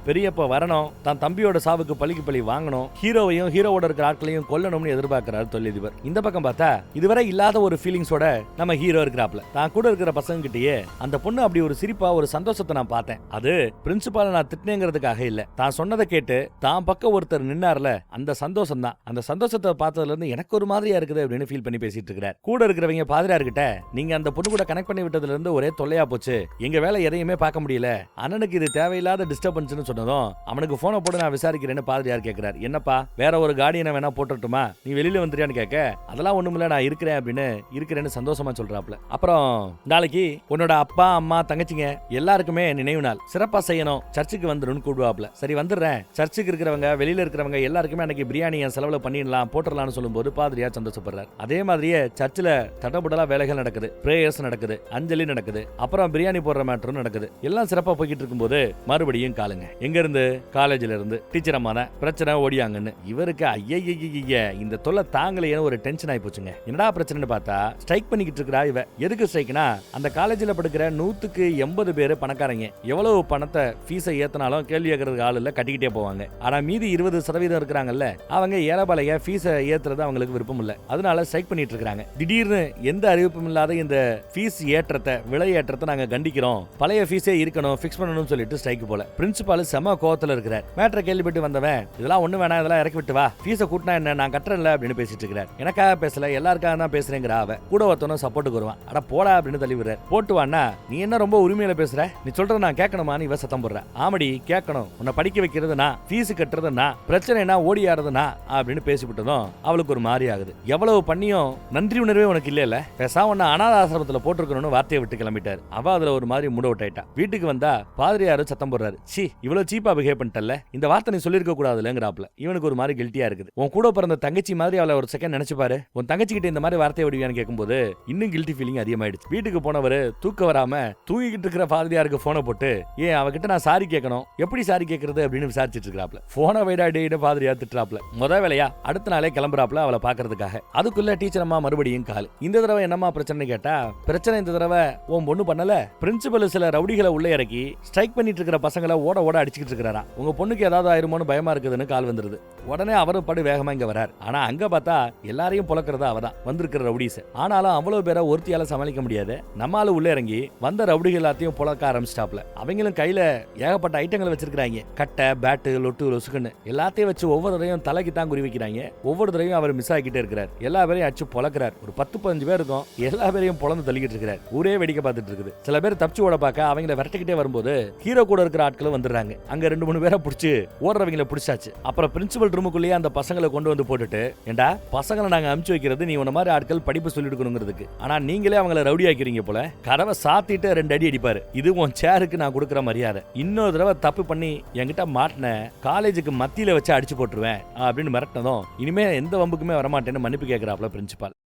பெரியப்பா வரணும், தான் தம்பியோட சாவுக்கு பழிக்கு பழி வாங்கணும், ஹீரோவையும் ஹீரோவோட இருக்கிற ஆட்களையும் கொல்லணும்னு எதிர்பார்க்கிறார் தொழிலதிபர். இந்த பக்கம் பார்த்தா இதுவரை இல்லாத ஒரு ஃபீலிங்ஸோட நம்ம ஹீரோ இருக்கிறாப்ல. தான் கூட இருக்கிற பசங்க கிட்டயே அந்த பொண்ணு அப்படி ஒரு சிரிப்பா ஒரு சந்தோஷத்தை நான் பார்த்தேன். அது பிரின்சிபால நான் திட்டினேங்கிறதுக்காக இல்ல, தான் சொன்னதை கேட்டு தான் பக்கம் ஒருத்தர் நின்னார்ல, அந்த சந்தோஷம் தான். அந்த சந்தோஷத்தை பார்த்ததுல இருந்து எனக்கு ஒரு மாதிரியா இருக்குது அப்படின்னு ஃபீல் பண்ணி பேசிட்டு இருக்கிறார். கூட இருக்கிறவங்க பாதிரியார்கிட்ட, நீங்க அந்த பொண்ணு கூட கனெக்ட் பண்ணி விட்டதுல இருந்து ஒரே தொல்லையா போச்சு, எங்க வேலை எதையுமே பார்க்க முடியல, அண்ணனுக்கு இது தேவையில்லாத டிஸ்டர்பன்ஸ்னு சொன்னதும் அவனுக்கு போனை போட்டு நான் விசாரிக்கிறேன்னு பாதிரியார் கேட்கிறார். என்னப்பா வேற ஒரு கார்டியனை வேணா போட்டுட்டுமா, நீ வெளியில வந்துறியான்னு கேட்க, அதெல்லாம் ஒண்ணுமில்ல நான் இருக்கிறேன்னு சந்தோஷமா சொல்றாப்ல. அப்புறம் நாளைக்கு உன்னோட அப்பா அம்மா தங்கச்சிங்க எல்லாருக்குமே நினைவு நாள், சிறப்பா செய்யணும், சர்ச்சுக்கு வந்துடும் கூடுவாப்ல. சரி வந்துடுறேன், சர்ச்சுக்கு இருக்கிறவங்க வெளியில இருக்கிறவங்க எல்லாருக்குமே அன்னைக்கு பிரியாணி என் செலவுல பண்ணிடலாம் போட்டுடலாம்னு சொல்லும்போது பாதிரியார் சந்தோஷப்படுறார். அதே மாதிரியே சர்ச்சில் தடபுடலா வேலைகள் நடக்குது, பிரேயர்ஸ் நடக்குது, அஞ்சலி நடக்குது, அப்புறம் பிரியாணி போடுற மேட்டரும் நடக்குது. எல்லாம் சிறப்பா போய்கிட்டு இருக்கும்போது மறுபடியும் காலுங்க. எங்க இருந்து, காலேஜ்ல இருந்து டீச்சர் அம்மா பிரச்சனை ஓடியாங்கன்னு. இவருக்கு ஐய இந்த தொல்லை தாங்கலையே ஒரு டென்ஷன் ஆகி போச்சுங்க. என்னடா பிரச்சனைன்னு பார்த்தா ஸ்ட்ரைக் பண்ணிக்கிட்டு இருக்கிறா இவ. எதுக்கு ஸ்ட்ரைக்னா, அந்த காலேஜ்ல படிக்கிற 180 பேர் பணக்காரங்க, எவ்வளவு பணத்தை ஃபீஸை ஏத்தினாலும் கேள்வி கேட்கறதுக்கு ஆள் இல்ல, கட்டிக்கிட்டே போவாங்க. ஆனா மீதி 20% இருக்கிறாங்கல்ல, அவங்க ஏலபாளைய ஃபீஸை ஏத்துறது அவங்களுக்கு விருப்பம் இல்ல, அதனால ஸ்ட்ரைக் பண்ணிட்டு இருக்காங்க. திடீர்னு எந்த அறிவிப்பும் இல்லாத இந்த ஃபீஸ் விலை ஏற்றத்தை நாங்க கண்டிக்கிறோம், பழைய ஃபீஸே இருக்கணும், ஃபிக்ஸ் பண்ணணும்னு சொல்லிட்டு ஸ்ட்ரைக் போல. பிரின்சிபால் செம கோவத்துல இருக்கிறார். மேட்டரை கேள்விப்பட்டு வந்தவன், இதெல்லாம் ஒண்ணு வேணாம், இதெல்லாம் இறக்கி விட்டு வா, ஃபீஸை கூட்டினா என்ன, நான் கட்டுறேன்ல அப்படின்னு பேசிட்டு இருக்கிறார். எனக்காக பேசல, எல்லாருக்காக தான் பேசுறேங்கிற அவ கூட ஒருத்தனும் சப்போர்ட்டுக்கு வருவான். அட போடா அப்படின்னு தள்ளி விடுறார். போட்டு வாண்ணா, நீ என்ன ரொம்ப உரிமையில பேசுற, நீ சொல்றத நான் கேட்கணுமான்னு இவ சத்தம் போடுற. ஆமடி கேட்கணும், உன்னை படிக்க வைக்கிறது நான், ஃபீஸ் கட்டுறது நான், பிரச்சனைனா ஓடி ஆறது நான் அப்படின்னு பேசிவிட்டதும் அவளுக்கு ஒரு மாதிரி ஆகுது. எவ்வளவு பண்ணியும் நன்றி உணர்வே உனக்கு இல்ல, பேசாம உன்னை அனாத ஆசிரமத்துல போட்டிருக்கணும்னு வார்த்தையை விட்டு கிளம்பிட்டாரு. அவ அதுல ஒரு மாதிரி மூட் அவுட் ஆயிட்டா. வீட்டுக்கு வந்தா பாதிரியாரு சத்தம் போடுறாரு. சி, இவ்வளவு சீப்பா பிஹேவ் பண்ணிட்டல்ல, இந்த வார்த்தை நீ சொல்லிருக்க கூடாதுலங்கிறாப்ல. இவனுக்கு ஒரு மாதிரி கில்ட்டியா இருக்குது. உன் கூட பிறந்த தங்கச்சி மாதிரி அவளை ஒரு செகண்ட் நினைச்சு பாரு, உன் தங்கச்சி கிட்ட இந்த மாதிரி வார்த்தையை விடுவியான்னு கேட்கும்போது இன்னும் கில்ட்டி ஃபீலிங் அதிகமாயிடுச்சு. வீட்டுக்கு போனவர் தூக்க வராம தூங்கிட்டு இருக்கிற பாதிரியாருக்கு போனை போட்டு, ஏன் அவகிட்ட நான் சாரி கேட்கணும், எப்படி சாரி கேட்கறது அப்படின்னு விசாரிச்சுட்டு இருக்காப்ல. போனை வைடாடின்னு பாதிரியார் திட்டுறாப்ல. முத வேலையா அடுத்த நாளே கிளம்புறாப்ல அவளை பாக்குறதுக்காக. அதுக்குள்ள டீச்சர் அம்மா மறுபடியும் கால். இந்த தடவை என்னம்மா பிரச்சனை கேட்டா, பிரச்சனை இந்த தடவை உன் பொண்ணு பண்ணல, பிரின்சிபல் சில ரவுடிகளை உள்ள இறக்கி ஸ்ட்ரைக் பண்ணிட்டு இருக்கிற பசங்களை ஓட ஓட அடிச்சுக்கிட்டு இருக்கிறாரா, உங்க பொண்ணுக்கு ஏதாவது ஆயிருமோன்னு பயமா இருக்குதுன்னு கால் வந்துருது. உடனே அவரும் படு வேகமா இங்க வரார். ஆனா அங்க பார்த்தா எல்லாரையும் புலக்கிறதா அவதான் வந்திருக்கிற ரவுடிஸ். ஆனாலும் அவ்வளவு பேரை ஒருத்தியால சமாளிக்க முடியாது. நம்மால உள்ள இறங்கி வந்த ரவுடிகள் எல்லாத்தையும் புலக்க ஆரம்பிச்சிட்டாப்ல. அவங்களும் கையில ஏகப்பட்ட ஐட்டங்களை வச்சிருக்காங்க. கட்டை, பேட்டு, லொட்டு, லொசுக்குன்னு எல்லாத்தையும் வச்சு ஒவ்வொரு தடவையும் தலைக்கு தான் குறி வைக்கிறாங்க. ஒவ்வொரு தடவையும் அவர் மிஸ் ஆகிட்டே இருக்கிறார். எல்லா பேரையும் அடிச்சு பொழக்கிறார். ஒரு 10-15 பேர் இருக்கும். எல்லா பேரையும் பொழந்து தள்ளிக்கிட்டு இருக்கிறார். ஊரே வேடிக்கை பார்த்துட்டு இருக்குது. சில பேர் தப்பிச்சு ஓட பார்க்க அவங்கள விரட்டிக்கிட்டே வரும்போது ஹீரோ கூட இருக்கிற ஆட்களும் வந்துடுறாங்க. அங்க 2-3 பேரை பிடிச்சு ஓடுறவங்களை பிடிச்சாச்சு. அப்புறம் பிரின்சிபல் ரூமுக்குள்ளேயே அந்த பசங்களை கொண்டு வந்து போட்டுட்டு, ஏண்டா பசங்களை நாங்க அனுப்பிச்சு வைக்கிறது நீ உன்ன மாதிரி ஆட்கள் படிப்பு சொல்லி கொடுக்கணுங்கிறதுக்கு, ஆனா நீங்களே அவங்கள ரவுடி ஆக்கிறீங்க போல, கதவை சாத்திட்டு 2 அடி அடிப்பாரு. இது உன் சேருக்கு நான் கொடுக்குற மரியாதை. இன்னொரு தடவை தப்பு பண்ணி என்கிட்ட மாட்டின காலேஜுக்கு மத்தியில வச்சு அடிச்சு போட்டுருவேன் அப்படின்னு மிரட்டினதும் இனிமே எந்த வம்புக்குமே வரமாட்டேன்னு மன்னிப்பு கேட்கிறாப்ல பிரின்சிபால்.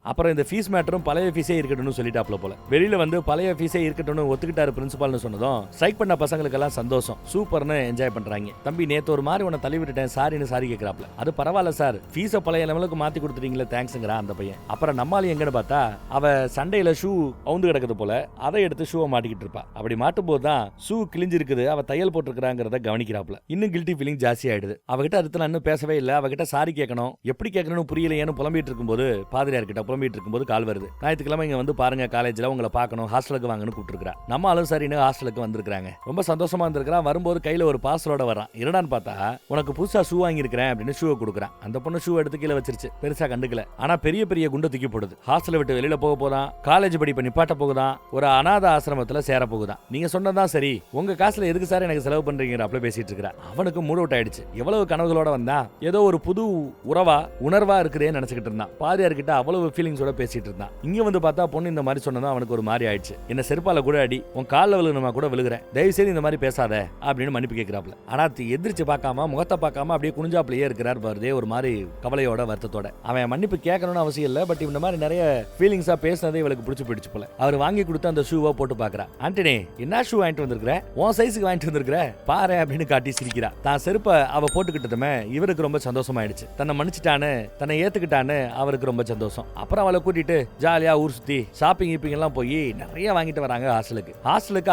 அப்புறம் இந்த ஃபீஸ் மேட்டரும் பழைய ஃபீஸே இருக்கட்டும்னு சொல்லிட்டாப்ல போல. வெளியில வந்து பழைய ஃபீஸே இருக்கட்டும்னு ஒத்துக்கிட்டாரு பிரின்சிபால்னு சொன்னதும் ஸ்ட்ரைக் பண்ண பசங்களுக்கெல்லாம் சந்தோஷம், சூப்பர்னு என்ஜாய் பண்றாங்க. தம்பி நேத்து ஒரு மாதிரி உன்னை தள்ளி விட்டுட்டேன், சாரின்னு சாரி கேட்கறாப்ல. அது பரவாயில்ல சார், ஃபீஸை பழைய லெவலுக்கு மாத்தி கொடுத்துட்டீங்களே, தேங்க்ஸுங்கிறா அந்த பையன். அப்புறம் நம்மால எங்கன்னு பார்த்தா அவ சண்டையில ஷூ அவுந்து கிடக்குது போல, அதை எடுத்து ஷூவை மாட்டிக்கிட்டு இருப்பா. அப்படி மாட்டும் போதுதான் ஷூ கிழிஞ்சிருக்குது, அவ தையல் போட்டிருக்கிறாங்கிறத கவனிக்கிறாப்ல. இன்னும் கில்ட்டி ஃபீலிங் ஜாஸ்தி ஆயிடுது. அவகிட்ட அடுத்து நான் இன்னும் பேசவே இல்லை, அவகிட்ட சாரி கேட்கணும், எப்படி கேட்கணும்னு புரியலையேன்னு புலம்பிட்டு இருக்கும்போது பாதிரியார் கிட்ட புலம்பிட்டு இருக்கும்போது கால் வருது. ஞாயிற்றுக்கிழமை இங்க வந்து பாருங்க, காலேஜ்ல உங்களை பார்க்கணும், ஹாஸ்டலுக்கு வாங்கன்னு கூப்பிட்டுருக்கா. நம்ம ஆளும் சரின்னு ஹாஸ்டலுக்கு வந்திருக்காங்க. ரொம்ப சந்தோஷமா இருந்திருக்கா. வரும்போது கையில ஒரு பார்சலோட வரான். என்னடான்னு பார்த்தா உனக்கு புதுசா ஷூ வாங்கி இருக்கிறேன் அப்படின்னு ஷூவை கொடுக்குறான். அந்த பொண்ணு ஷூ எடுத்து கீழே வச்சிருச்சு, பெருசா கண்டுக்கல. ஆனா பெரிய பெரிய குண்டை தூக்கி போடுது. ஹாஸ்டலை விட்டு வெளியில போக போதான், காலேஜ் படிப்பை நிப்பாட்ட போகுதான், ஒரு அநாத ஆசிரமத்துல சேர போகுதான். நீங்க சொன்னதான் சரி, உங்க காசுல எதுக்கு சார் எனக்கு செலவு பண்றீங்க அப்படி பேசிட்டு இருக்கிறா. அவனுக்கு மூட் அவுட் ஆயிடுச்சு. எவ்வளவு கனவுகளோட வந்தா ஏதோ ஒரு புது உணர்வா இருக்குதேன்னு நினைச்சுக்கிட்டு இருந்தான். பாதியார்கிட்ட அவ்வளவு ஃபீலிங்ஸோட பேசிட்டு இருந்தான். இங்க வந்து பார்த்தா பொண்ணு இந்த மாதிரி சொன்னதா அவனுக்கு ஒரு மாதிரி ஆயிடுச்சு. என்ன செருப்பால கூட அடி, உன் காலில் விழுகணுமா கூட விழுகிறேன், தயவு செய்து இந்த மாதிரி பேசாத அப்படின்னு மன்னிப்பு கேட்கிறாப்ல. ஆனா எதிர்த்து பார்க்காம முகத்தை பார்க்காம அப்படியே குனிஞ்சாப்லயே இருக்கிறார் பாருதே, ஒரு மாதிரி கவலையோட வருத்தத்தோட. அவன் மன்னிப்பு கேட்கணும்னு அவசியம் இல்லை, பட் இந்த மாதிரி நிறைய ஃபீலிங்ஸா பேசினதே இவளுக்கு பிடிச்சு போயிடுச்சு போல. அவர் வாங்கி கொடுத்து அந்த ஷூவை போட்டு பாக்குறா. ஆண்டனி என்ன ஷூ வாங்கிட்டு வந்திருக்கிற, உன் சைஸுக்கு வாங்கிட்டு வந்திருக்கிற பாரு அப்படின்னு காட்டி சிரிக்கிறா. தான் செருப்பை அவ போட்டுக்கிட்டதுமே இவருக்கு ரொம்ப சந்தோஷமாயிடுச்சு. தன்னை மன்னிச்சுட்டான்னு, தன்னை ஏத்துக்கிட்டான்னு அவருக்கு ரொம்ப சந்தோஷம். அப்புறம் அவளை கூட்டிட்டு ஜாலியா ஊர் சுத்தி ஷாப்பிங் எல்லாம் போய் நிறைய வாங்கிட்டு வராங்க. ஹாஸ்டலுக்கு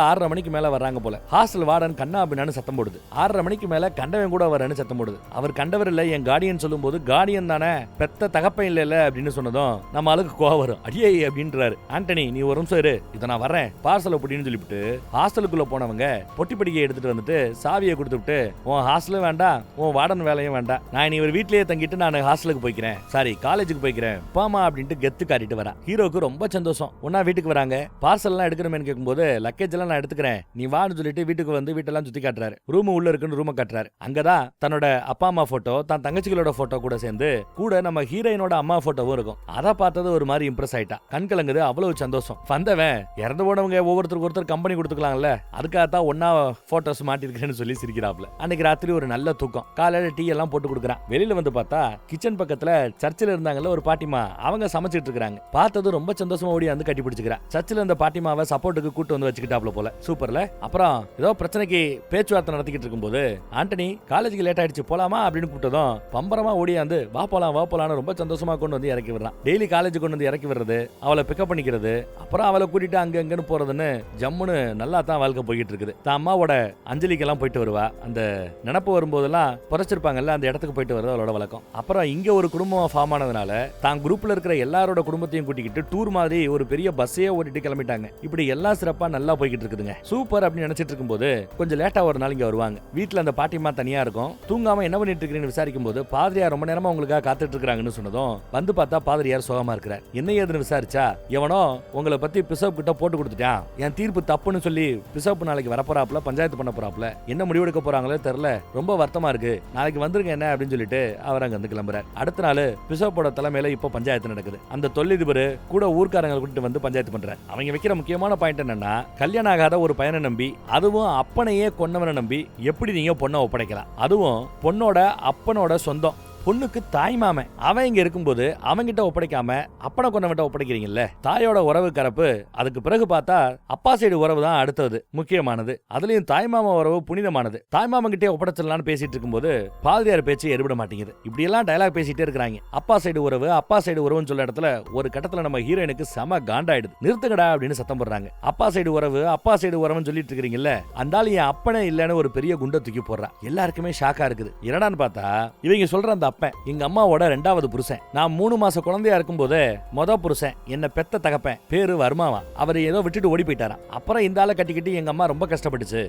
6:30 மணிக்கு மேல வர்றாங்க போல. ஹாஸ்டல் வார்டன் கண்ணா அப்படின்னு சத்தம் போடுது. 6:30 மணிக்கு மேல கண்டவன் கூட வரேன்னு சத்தம் போடுது. அவர் கண்டவர் இல்ல, என் கார்டியன் சொல்லும் போது கார்டியன் தானே, பெத்த தகப்பன் இல்ல அப்படின்னு சொன்னதும் நம்ம ஆளுக்கு கோவம் வரும். அடியே அப்படின்றாரு. ஆண்டனி நீ ஒரு நிமிஷம் இரு, இதை நான் வரேன், பார்சலை பொட்டின்னு சொல்லிவிட்டு ஹாஸ்டலுக்குள்ள போனவங்க பொட்டி படிக்கையை எடுத்துட்டு வந்துட்டு சாவியை கொடுத்துட்டு, உன் ஹாஸ்டலும் வேண்டாம், உன் வார்டன் வேலையும் வேண்டாம், நான் நீ ஒரு வீட்லயே தங்கிட்டு நான் ஹாஸ்டலுக்கு போய்க்கிறேன், சாரி காலேஜுக்கு போய்க்கிறேன் பாமா அப்படின்ட்டு கெத்து காட்டிட்டு வரா. ஹீரோக்கு ரொம்ப சந்தோஷம். ஒன்னா வீட்டுக்கு வராங்க. பார்சல் எல்லாம் எடுக்கணும்னு கேட்கும்போது லக்கேஜ் எல்லாம் நான் எடுத்துக்கிறேன், நீ வான்னு சொல்லிட்டு வீட்டுக்கு வந்து வீட்டெல்லாம் சுத்தி காட்டுறாரு. ரூம் உள்ள இருக்குன்னு ரூமை காட்டுறாரு. அங்கதான் தன்னோட அப்பா அம்மா போட்டோ, தான் தங்கச்சிகளோட போட்டோ கூட சேர்ந்து கூட நம்ம ஹீரோயினோட அம்மா போட்டோவும் இருக்கும். அதை பார்த்தது ஒரு மாதிரி இம்ப்ரெஸ் ஆயிட்டா. கண் கலங்குது, அவ்வளவு சந்தோஷம். வந்தவன் இறந்து போனவங்க ஒவ்வொருத்தருக்கு ஒருத்தர் கம்பெனி கொடுத்துக்கலாம்ல, அதுக்காகத்தான் ஒன்னா போட்டோஸ் மாட்டிருக்கேன்னு சொல்லி சிரிக்கிறாப்ல. அன்னைக்கு ராத்திரி ஒரு நல்ல தூக்கம். காலையில டீ எல்லாம் போட்டு கொடுக்குறான். வெளியில வந்து பார்த்தா கிச்சன் பக்கத்துல சர்ச்சில் இருந்தாங்கல்ல ஒரு பாட்டிமா, அவங்க சமைச்சிட்டு இருக்காங்க. பார்த்தது ரொம்ப சந்தோஷமா ஓடி வந்து கட்டி பிடிச்சுக்கிறா. சர்ச்சில் இந்த பாட்டிமாவை சப்போர்ட்டுக்கு கூட்டு வந்து வச்சுக்கிட்டாப்ல போல. சூப்பர்ல. அப்புறம் ஏதோ பிரச்சனைக்கு பேச்சுவார்த்தை நடத்திக்கிட்டு இருக்கும்போது ஆண்டனி காலேஜுக்கு லேட் ஆயிடுச்சு போலாமா அப்படின்னு கூப்பிட்டதும் பம்பரமா ஓடியாந்து வா போலான்னு ரொம்ப சந்தோஷமா கொண்டு வந்து இறக்கி விடுறான். டெய்லி காலேஜ் கொண்டு வந்து இறக்கி விடுறது, அவளை பிக்கப் பண்ணிக்கிறது, அப்புறம் அவளை கூட்டிட்டு அங்க எங்கன்னு போறதுன்னு ஜம்முன்னு நல்லா தான் வாழ்க்கை போய்கிட்டு இருக்குது. தான் அம்மாவோட அஞ்சலிக்கெல்லாம் போயிட்டு வருவா. அந்த நினப்பு வரும்போதெல்லாம் புதைச்சிருப்பாங்கல்ல, அந்த இடத்துக்கு போயிட்டு வருது அவளோட வழக்கம். அப்புறம் இங்க ஒரு குடும்பம் ஃபார்ம் ஆனதுனால தான் குரூப்ல இருக்கிற எல்லாரோட குடும்பத்தையும் கூட்டிக்கிட்டு டூர் மாதிரி ஒரு பெரிய பஸ்ஸே ஓட்டிட்டு கிளம்பிட்டாங்க. இப்படி எல்லாம் சிறப்பா நல்லா போய்கிட்டு இருக்குதுங்க. சூப்பர் அப்படின்னு நினைச்சிட்டு இருக்கும்போது கொஞ்சம் லேட்டா ஒரு நாள் இங்க வருவாங்க. வீட்டுல அந்த பாட்டிமா தனியா இருக்கும். தூங்காம என்ன பண்ணிட்டு இருக்கீங்கன்னு விசாரிக்கும் போது பாதிரியார் ரொம்ப நேரமா உங்களுக்காக காத்துட்டு இருக்காங்கன்னு சொன்னதும் வந்து பார்த்தா பாதிரியார் சோகமா இருக்கிறார். என்ன ஏதுன்னு விசாரிச்சா எவனோ உங்களை பத்தி பிசப் கிட்ட போட்டு கொடுத்துட்டான், என் தீர்ப்பு தப்புன்னு சொல்லி பிசப் நாளைக்கு வரப்போறாப்ல, பஞ்சாயத்து பண்ண போறாப்ல, என்ன முடிவெடுக்க போறாங்களோ தெரியல, ரொம்ப வருத்தமா இருக்கு, நாளைக்கு வந்துருங்க என்ன அப்படின்னு சொல்லிட்டு அவர் அங்க வந்து கிளம்புறார். அடுத்த நாள் பிசப்போட தலைமையில இப்ப பஞ்சாயத்து நடக்குது. அந்த தொழிலதிபர் கூட ஊர்க்காரங்களை கூட்டிட்டு வந்து பஞ்சாயத்து பண்றாரு. அவங்க வைக்கிற முக்கியமான பாயிண்ட் என்னன்னா, கல்யாணம் ஆகாத ஒரு பையனை நம்பி, அதுவும் அப்பனையே கொன்னவனை நம்பி எப்படி நீங்க பொண்ணை ஒப்படைக்கலாம், அதுவும் பொண்ணோட அப்பனோட சொந்தம், பொண்ணுக்கு தாய் மாமன், அவன் இங்க இருக்கும்போது அவங்கிட்ட ஒப்படைக்காம அப்பனை கொண்டவன்ட்ட ஒப்படைக்கிறீங்கல்ல. தாயோட உறவு கரப்பு, அதுக்கு பிறகு பார்த்தா அப்பா சைடு உறவு தான் அடுத்தது முக்கியமானது. அதுலயும் தாய் மாமா உறவு புனிதமானது. தாய் மாமன் கிட்டே ஒப்படைச்சிடலான்னு பேசிட்டு இருக்கும்போது பாதிரியார் பேச்சு எடுபட மாட்டேங்குது. இப்படி எல்லாம் டயலாக் பேசிட்டே இருக்கிறாங்க. அப்பா சைடு உறவு அப்பா சைடு உறவுன்னு சொல்ல இடத்துல ஒரு கட்டத்துல நம்ம ஹீரோயினுக்கு செம காண்டாயிடுது. நிறுத்துக்கடா அப்படின்னு சத்தம் போடுறாங்க. அப்பா சைடு உறவு அப்பா சைடு உறவுன்னு சொல்லிட்டு இருக்கீங்கல்ல, அந்தாலும் என் அப்பனே இல்லன்னு ஒரு பெரிய குண்டை தூக்கி போடுறா. எல்லாருக்குமே ஷாக்கா இருக்குது. என்னடான்னு பார்த்தா இவங்க சொல்ற அந்த எங்க அம்மாவோட 2வது புருஷன். நான் 3 மாச குழந்தையா இருக்கும் போது மொத புருஷன் என்ன பெத்த தகப்பன், பேரு வர்மாவா, அவர் ஏதோ விட்டுட்டு ஓடி போயிட்டாராம். அப்புறம் இந்த ஆளை கட்டிக்கிட்டு எங்க அம்மா ரொம்ப கஷ்டப்பட்டுச்சு.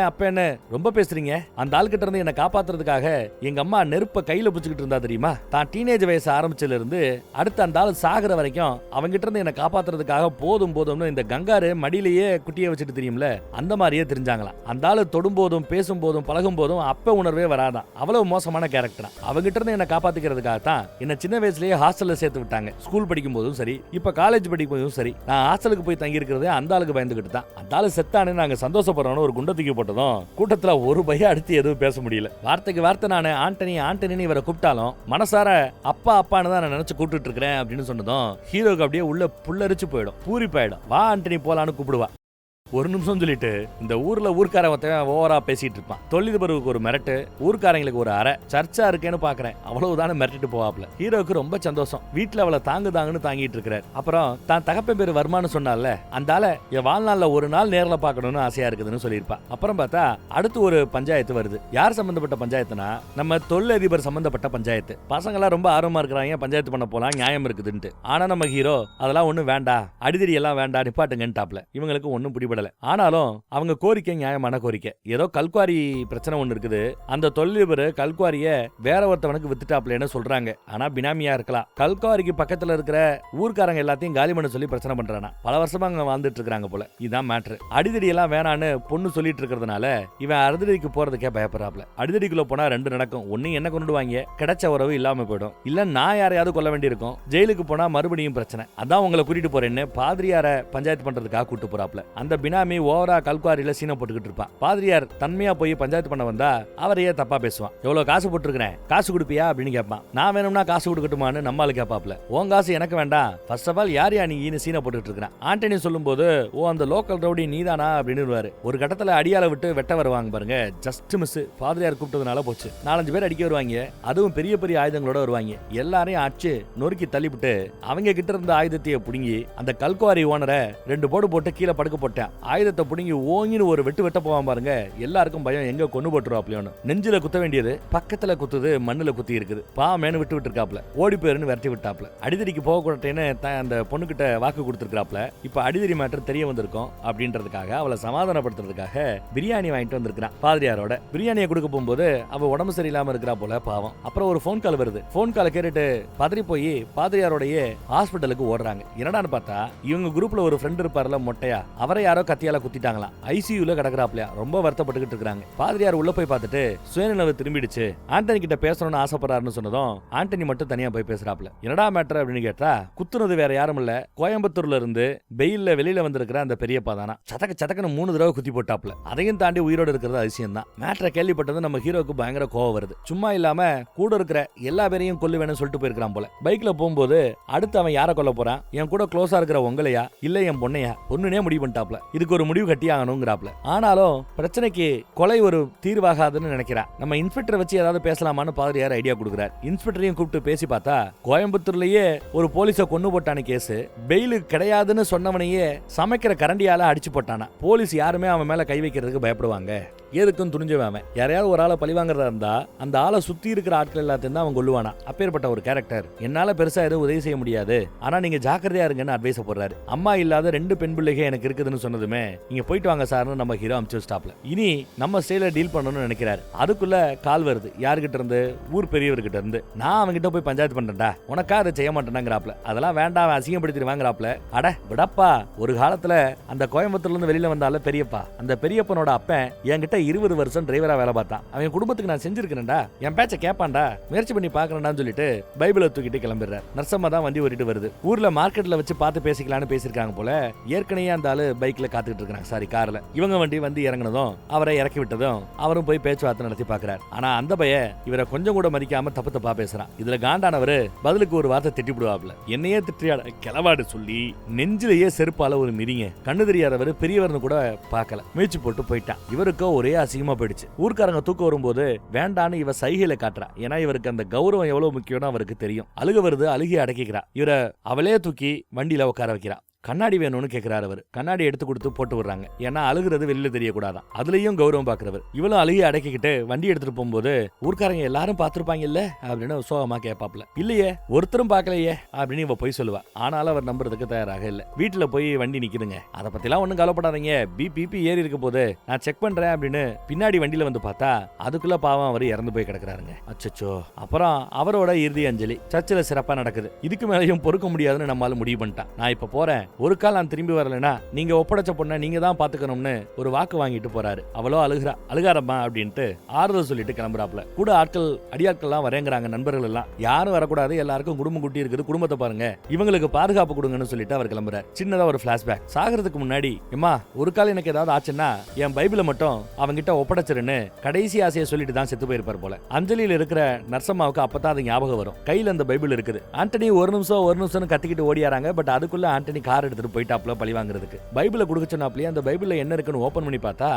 அப்பன்னு ரொம்ப பேசுறீங்க, அந்த ஆள் கிட்ட இருந்து என்ன காப்பாத்துறதுக்காக எங்க அம்மா நெருப்ப கையில புடிச்சுக்கிட்டு இருந்தா தெரியுமா. தான் டீனேஜ் வயசு ஆரம்பிச்சதுல இருந்து அடுத்து அந்த ஆள் சாகுற வரைக்கும் அவங்கிட்ட இருந்து என்ன காப்பாத்துறதுக்காக போதும் போதும்னு இந்த கங்காரு மடியிலேயே குட்டியை வச்சுட்டு தெரியும்ல, அந்த மாதிரியே தெரிஞ்சாங்களாம். அந்த ஆளு தொடும் போதும் பேசும் போதும் பழகும் போதும் அப்ப உணர்வே வராதான். அவ்வளவு மோசமான கேரக்டர். அவங்கிட்ட இருந்து என்ன காப்பாத்திக்கிறதுக்காக தான் என்ன சின்ன வயசுலயே ஹாஸ்டல்ல சேர்த்து விட்டாங்க. ஸ்கூல் படிக்கும் போதும் சரி, இப்ப காலேஜ் படிக்கும் போதும் சரி, நான் ஹாஸ்டலுக்கு போய் தங்கி இருக்கிறதே அந்த ஆளுக்கு பயந்துகிட்டு தான். அந்த ஆளு செத்தானு நாங்க சந்தோஷப்படுறோம்னு ஒரு குண்டை தூக்கி போட்டதும் கூட்டத்துல ஒரு பையன் அடுத்து எதுவும் பேச முடியல. வார்த்தைக்கு வார்த்தை நான் ஆண்டனி இவரை கூப்பிட்டாலும் மனசார அப்பா அப்பான்னு தான் நான் நினைச்சு கூப்பிட்டு இருக்கிறேன் அப்படின்னு சொன்னதும் ஹீரோக்கு அப்படியே உள்ள புல்லரிச்சு போயிடும், பூரிப்பாயிடும். வா ஆண்டனி போலான்னு கூப்பிடுவா. ஒரு நிமிஷம் சொல்லிட்டு இந்த ஊர்ல ஊர்க்காரன் ஓவரா பேசிட்டு இருப்பான். தொழிலதிபருக்கு ஒரு மிரட்டு, ஊர்க்காரங்களுக்கு ஒரு அரை, சர்ச்சா இருக்கேன்னு பாக்குறேன், அவ்வளவுதானே மிரட்டிட்டு போவாப்ல. ஹீரோக்கு ரொம்ப சந்தோஷம். வீட்டுல அவளை தாங்குன்னு தாங்கிட்டு இருக்கிறார். அப்புறம் தான் தகப்பன் பேரு வர்மான்னு சொன்னால, அந்த ஆளை என் வாழ்நாள்ல ஒரு நாள் நேர்ல பாக்கணும்னு ஆசையா இருக்குதுன்னு சொல்லியிருப்பா. அப்புறம் பார்த்தா அடுத்து ஒரு பஞ்சாயத்து வருது. யார் சம்பந்தப்பட்ட பஞ்சாயத்துனா நம்ம தொழிலதிபர் சம்பந்தப்பட்ட பஞ்சாயத்து. பசங்களாம் ரொம்ப ஆர்வமா இருக்கிறாங்க, பஞ்சாயத்து பண்ண போலாம், நியாயம் இருக்குதுன்ட்டு. ஆனா நம்ம ஹீரோ அதெல்லாம் ஒண்ணு வேண்டாம், அடிதடி எல்லாம் வேண்டாம், நிப்பாட்டுங்கன்ட்டாப்ல. இவங்களுக்கு ஒன்னும் பிடிபடல. ஆனாலும் அவங்க கோரிக்கை நியாயமான கோரிக்கை. ஏதோ கல்குவாரி பிரச்சனை ஒண்ணு இருக்குது, அந்த தொழிலதிபர் கல்குவாரிய வேற ஒருத்தவனுக்கு வித்துட்டாப்லன்னு சொல்றாங்க. ஆனா பினாமியா இருக்கலாம். கல்குவாரிக்கு பக்கத்துல இருக்கிற ஊர்க்காரங்க எல்லாத்தையும் காலி பண்ண சொல்லி பிரச்சனை பண்றானா. பல வருஷமா அங்க வாழ்ந்துட்டு இருக்காங்க போல. இதான் மேட்ரு. அடிதடி எல்லாம் வேணான்னு பொண்ணு சொல்லிட்டு இருக்கிறதுனால இவன் அடிதடிக்கு போறதுக்கே பயப்படுறாப்ல. அடிதடிக்குள்ள போனா 2 நடக்கும். ஒண்ணு என்ன கொண்டுடுவாங்க, கிடைச்ச உறவு இல்லாம போயிடும், இல்ல நான் யாரையாவது கொல்ல வேண்டியிருக்கும், ஜெயிலுக்கு போனா மறுபடியும் பிரச்சனை. அதான் உங்களை கூட்டிட்டு போறேன்னு பாதிரியார பஞ்சாயத்து பண்றதுக்காக கூட்டு போறாப்ல. அந்த பினாமி ஓவரா கல்குவாரியில சீனை போட்டுக்கிட்டு இருப்பான். பாதிரியார் தன்மையா போய் பஞ்சாயத்து பண்ண வந்தா அவரையே தப்பா பேசுவான். எவ்வளவு காசு போட்டுருக்கிறேன், காசு கொடுப்பியா அப்படின்னு கேட்பான். நான் வேணும்னா காசு கொடுக்கட்டுமான்னு நம்மால கேட்பாப்ல. உன் காசு எனக்கு வேண்டாம், ஃபர்ஸ்ட் ஆஃப் ஆல் யார் நீ சீனை போட்டுட்டு இருக்கிறான். ஆண்டனி சொல்லும் போது ஓ அந்த லோக்கல் ரவுடி நீதானா அப்படின்னு ஒரு கட்டத்துல அடியால விட்டு வெட்ட வருவாங்க பாருங்க, ஜஸ்ட் மிஸ். பாதிரியார் கூப்பிட்டதுனால போச்சு. 4-5 பேர் அடிக்க வருவாங்க, அதுவும் பெரிய பெரிய ஆயுதங்களோட வருவாங்க. எல்லாரையும் அடிச்சு நொறுக்கி தள்ளிவிட்டு அவங்க கிட்ட இருந்த ஆயுதத்தையே புடுங்கி அந்த கல்குவாரி ஓனரை 2 போடு போட்டு கீழே படுக்க போட்டான். ஆயுதத்தை புடுங்கி ஓங்கின்னு ஒரு வெட்ட போவான் பாருங்க. எல்லாருக்கும் பயம், எங்க கொண்டு போட்டுருவாப்லன்னு. நெஞ்சில குத்த வேண்டியது பக்கத்துல குத்துது, மண்ணுல குத்தி இருக்குது. பாமேனு விட்டு இருக்காப்ல, ஓடி போயிருன்னு விரட்டி விட்டாப்ல. அடிதடிக்கு போக கூட்டேன்னு அந்த பொண்ணுகிட்ட வாக்கு கொடுத்துருக்காப்ல. இப்ப அடிதடி மேட்டர் தெரிய வந்திருக்கும் அப்படின்றதுக்காக அவளை சமாதானப்படுத்துறதுக்காக பிரியாணி வாங்கிட்டு வந்திருக்கான். பாதிரியாரோட பிரியாணியை கொடுக்க போகும்போது அவ உடம்பு சரியில்லாம இருக்கிறா போல, பாவம். அப்புறம் ஒரு போன் கால் வருது. போன் காலை கேட்டுட்டு பதறி போய் பாதிரியாரோடய ஹாஸ்பிட்டலுக்கு ஓடுறாங்க. என்னடான்னு பார்த்தா இவங்க குரூப்ல ஒரு ஃப்ரெண்ட் இருப்பார்ல மொட்டையா, அவரை யாரோ கத்தியால குத்திட்டாங்களாம். ஐசியூல கிடக்குறாப்லையா, ரொம்ப வருத்தப்பட்டுக்கிட்டு இருக்காங்க. பாதிரியார் உள்ள போய் பார்த்துட்டு சுயநினைவு திரும்பிடுச்சு, ஆண்டனி கிட்ட பேசணும்னு ஆசைப்படுறாருன்னு சொன்னதும் ஆண்டனி மட்டும் தனியா போய் பேசுறாப்ல. என்னடா மேட்டர் அப்படின்னு கேட்டா, குத்துனது வேற யாரும் இல்ல, கோயம்புத்தூர்ல இருந்து பெயில்ல வெளியில வந்திருக்கிற அந்த பெரியப்பா தானா. சதக்குன்னு 3 தடவை குத்தி போட்டாப்ல. அதையும் தாண்டி உயிரோடு இருக்கிறது அதிசயம் தான். மேட்டரை கேள்விப்பட்டது நம்ம ஹீரோக்கு பயங்கர கோவம் வருது. சும்மா இல்லாம கூட இருக்கிற எல்லா பேரையும் கொல்லுவேன்னு சொல்லிட்டு போயிருக்கான் போல. பைக்ல போகும்போது அடுத்து அவன் யாரை கொல்ல போறான், என் கூட க்ளோஸா இருக்கிற உங்களையா இல்ல என் பொண்ணையா, ஒண்ணுனே முடிவு பண்ணிட்டாப்ல. இதுக்கு ஒரு முடிவு கட்டி ஆகணுங்கிறாப்ல. ஆனாலும் பிரச்சனைக்கு கொலை ஒரு தீர்வாகாதுன்னு நினைக்கிறான். நம்ம இன்ஸ்பெக்டரை வச்சு ஏதாவது பேசலாமான்னு பாதிரியார் ஐடியா கொடுக்குறார். இன்ஸ்பெக்டரையும் கூப்பிட்டு பேசி பார்த்தா கோயம்புத்தூர்லயே ஒரு போலீஸை கொண்டு போட்டான கேஸ், பெயிலு கிடையாதுன்னு சொன்னவனையே சமைக்கிற கரண்டியால அடிச்சு போட்டானா. போலீஸ் யாருமே அவன் மேல கை வைக்கிறதுக்கு பயப்படுவாங்க. எதுக்கும் துணிஞ்சவன். யாரையாவது ஒரு ஆளை பழி வாங்குறதா இருந்தா அந்த ஆளை சுத்தி இருக்கிற ஆட்கள் எல்லாத்தையும் தான் அவன் கொல்லுவானா. அப்பேற்பட்ட ஒரு கேரக்டர். என்னால பெருசா எதுவும் உதவி செய்ய முடியாது, ஆனா நீங்க ஜாக்கிரதையா இருங்கன்னு அட்வைஸ் போடுறாரு. அம்மா இல்லாத 2 பெண் பிள்ளைகள் எனக்கு இருக்குதுன்னு சொன்னதுமே நீங்க போயிட்டு வாங்க சார்னு நம்ம ஹீரோ அனுப்பிச்சு ஸ்டாப்ல. இனி நம்ம ஸ்டைல டீல் பண்ணணும்னு நினைக்கிறாரு. அதுக்குள்ள கால் வருது. யாருகிட்ட இருந்து? ஊர் பெரியவர்கிட்ட இருந்து. நான் அவங்கிட்ட போய் பஞ்சாயத்து பண்றேன்டா, உனக்கா அதை செய்ய மாட்டேனாங்கிறாப்ல. அதெல்லாம் வேண்டாம், அசிங்கப்படுத்திட்டு வாங்குறாப்ல. அட விடப்பா, ஒரு காலத்துல அந்த கோயம்புத்தூர்ல இருந்து வெளியில வந்தால பெரியப்பா, அந்த பெரியப்பனோட அப்பன் என்கிட்ட 20 வருஷம் டிரைவரா வேலை பார்த்தான். அவன் குடும்பத்துக்கு நான் செஞ்சிருக்கேன்டா, என் பேச்ச கேப்பான்டா, முயற்சி பண்ணி பாக்குறேன்னு சொல்லிட்டு பைபிளை தூக்கிட்டு கிளம்பிடுறாரு. நர்சம்மா தான் வண்டி ஓட்டிட்டு வருது. ஊர்ல மார்க்கெட்ல வச்சு பார்த்து பேசிக்கலாம்னு பேசிருக்காங்க போல. ஏற்கனவே அந்த ஆளு பைக்ல காத்துக்கிட்டு இருக்காங்க, சாரி கார்ல. இவங்க வண்டி வந்து இறங்கினதும் அவரை இறக்கி விட்டதும் அவரும் போய் பேச்சுவார்த்தை நடத்தி பாக்குறாரு. ஆனா அந்த பைய இவரை கொஞ்சம் கூட மதிக்காம தப்பு தப்பா பேசுறான். இதுல காண்டானவரு பதிலுக்கு ஒரு வார்த்தை திட்டி விடுவாப்ல. என்னையே திட்டியாட கிளவாடு சொல்லி நெஞ்சிலேயே செருப்பால ஒரு மிதிங்க. கண்ணு தெரியாதவர் பெரியவர்னு கூட பார்க்கல, முயற்சி போட்டு போயிட்டான். இவருக்கோ ஒரே அசிங்கமா போயிடுச்சு. ஊர்க்காரங்க தூக்க வரும்போது வேண்டான்னு இவ சைகையில காட்டுறா. ஏன்னா இவருக்கு அந்த கௌரவம் எவ்வளவு முக்கியம்னு அவருக்கு தெரியும். அழுக வருது, அழுகி அடக்கிக்கிறா. இவரை அவளே தூக்கி வண்டியில உட்கார வைக்கிறா. கண்ணாடி வேணும்னு கேட்கிறாரு அவர். கண்ணாடி எடுத்து கொடுத்து போட்டு விடுறாங்க. ஏன்னா அழுகிறது வெளியில தெரியக்கூடாதான். அதுலயும் கௌரவம் பாக்குறவர். இவளும் அழுகி அடக்கிக்கிட்டு வண்டி எடுத்துட்டு போகும்போது ஊர்க்காரங்க எல்லாரும் பாத்துருப்பாங்க இல்ல அப்படின்னு சோகமா கேட்பாப்ல. இல்லையே, ஒருத்தரும் பாக்கலையே அப்படின்னு இவ போய் சொல்லுவா. ஆனாலும் அவர் நம்புறதுக்கு தயாராக இல்ல. வீட்டுல போய் வண்டி நிக்குதுங்க, அதை பத்தி எல்லாம் ஒண்ணும் கவலைப்படாதீங்க, பிபி ஏறி இருக்க போது நான் செக் பண்றேன் அப்படின்னு பின்னாடி வண்டியில வந்து பார்த்தா அதுக்குள்ள பாவம் அவர் இறந்து போய் கிடக்குறாருங்க. அச்சச்சோ. அப்புறம் அவரோட இறுதி அஞ்சலி சர்ச்சில் சிறப்பா நடக்குது. இதுக்கு மேலேயும் பொறுக்க முடியாதுன்னு நம்மளால முடிவு பண்ணிட்டான். நான் இப்ப போறேன், ஒரு கால் நான் திரும்பி வரலனா நீங்க ஒப்படைச்ச பொண்ணை நீங்க தான் பாத்துக்கணும்னு ஒரு வாக்கு வாங்கிட்டு போறாரு. அவளோ அழுகாரம்மா அப்படின்ட்டு ஆறுதல் சொல்லிட்டு கிளம்புறாப்ல. கூட ஆட்கள் அடியாட்கள்லாம் வரேங்கிறாங்க. நண்பர்கள் எல்லாம் யாரும் வரக்கூடாது, எல்லாருக்கும் குடும்பம் குட்டி இருக்குது, குடும்பத்தை பாருங்க, இவங்களுக்கு பாதுகாப்பு கொடுங்கன்னு சொல்லிட்டு அவர் கிளம்புறாரு. சின்னதா ஒரு பிளாஷ்பேக். சாகிறதுக்கு முன்னாடி எம்மா ஒரு கால் எனக்கு ஏதாவது ஆச்சுன்னா என் பைபிளை மட்டும் அவங்கிட்ட ஒப்படைச்சிருன்னு கடைசி ஆசையை சொல்லிட்டு தான் செத்து போயிருப்பார் போல. அஞ்சலியில் இருக்கிற நர்சம்மாவுக்கு அப்பதான் அது ஞாபகம் வரும். கையில அந்த பைபிள் இருக்குது. ஆண்டனி ஒரு நிமிஷம் கத்திக்கிட்டு ஓடியாராங்க. பட் அதுக்குள்ள ஆண்டனி கார் எடுத்துட்டு போயிட்டாப்ல பழி வாங்குறதுக்கு. பைபிளை கொடுக்க சொன்னாப்லயே அந்த பைபிள்ல என்ன இருக்குன்னு ஓபன் பண்ணி பார்த்தா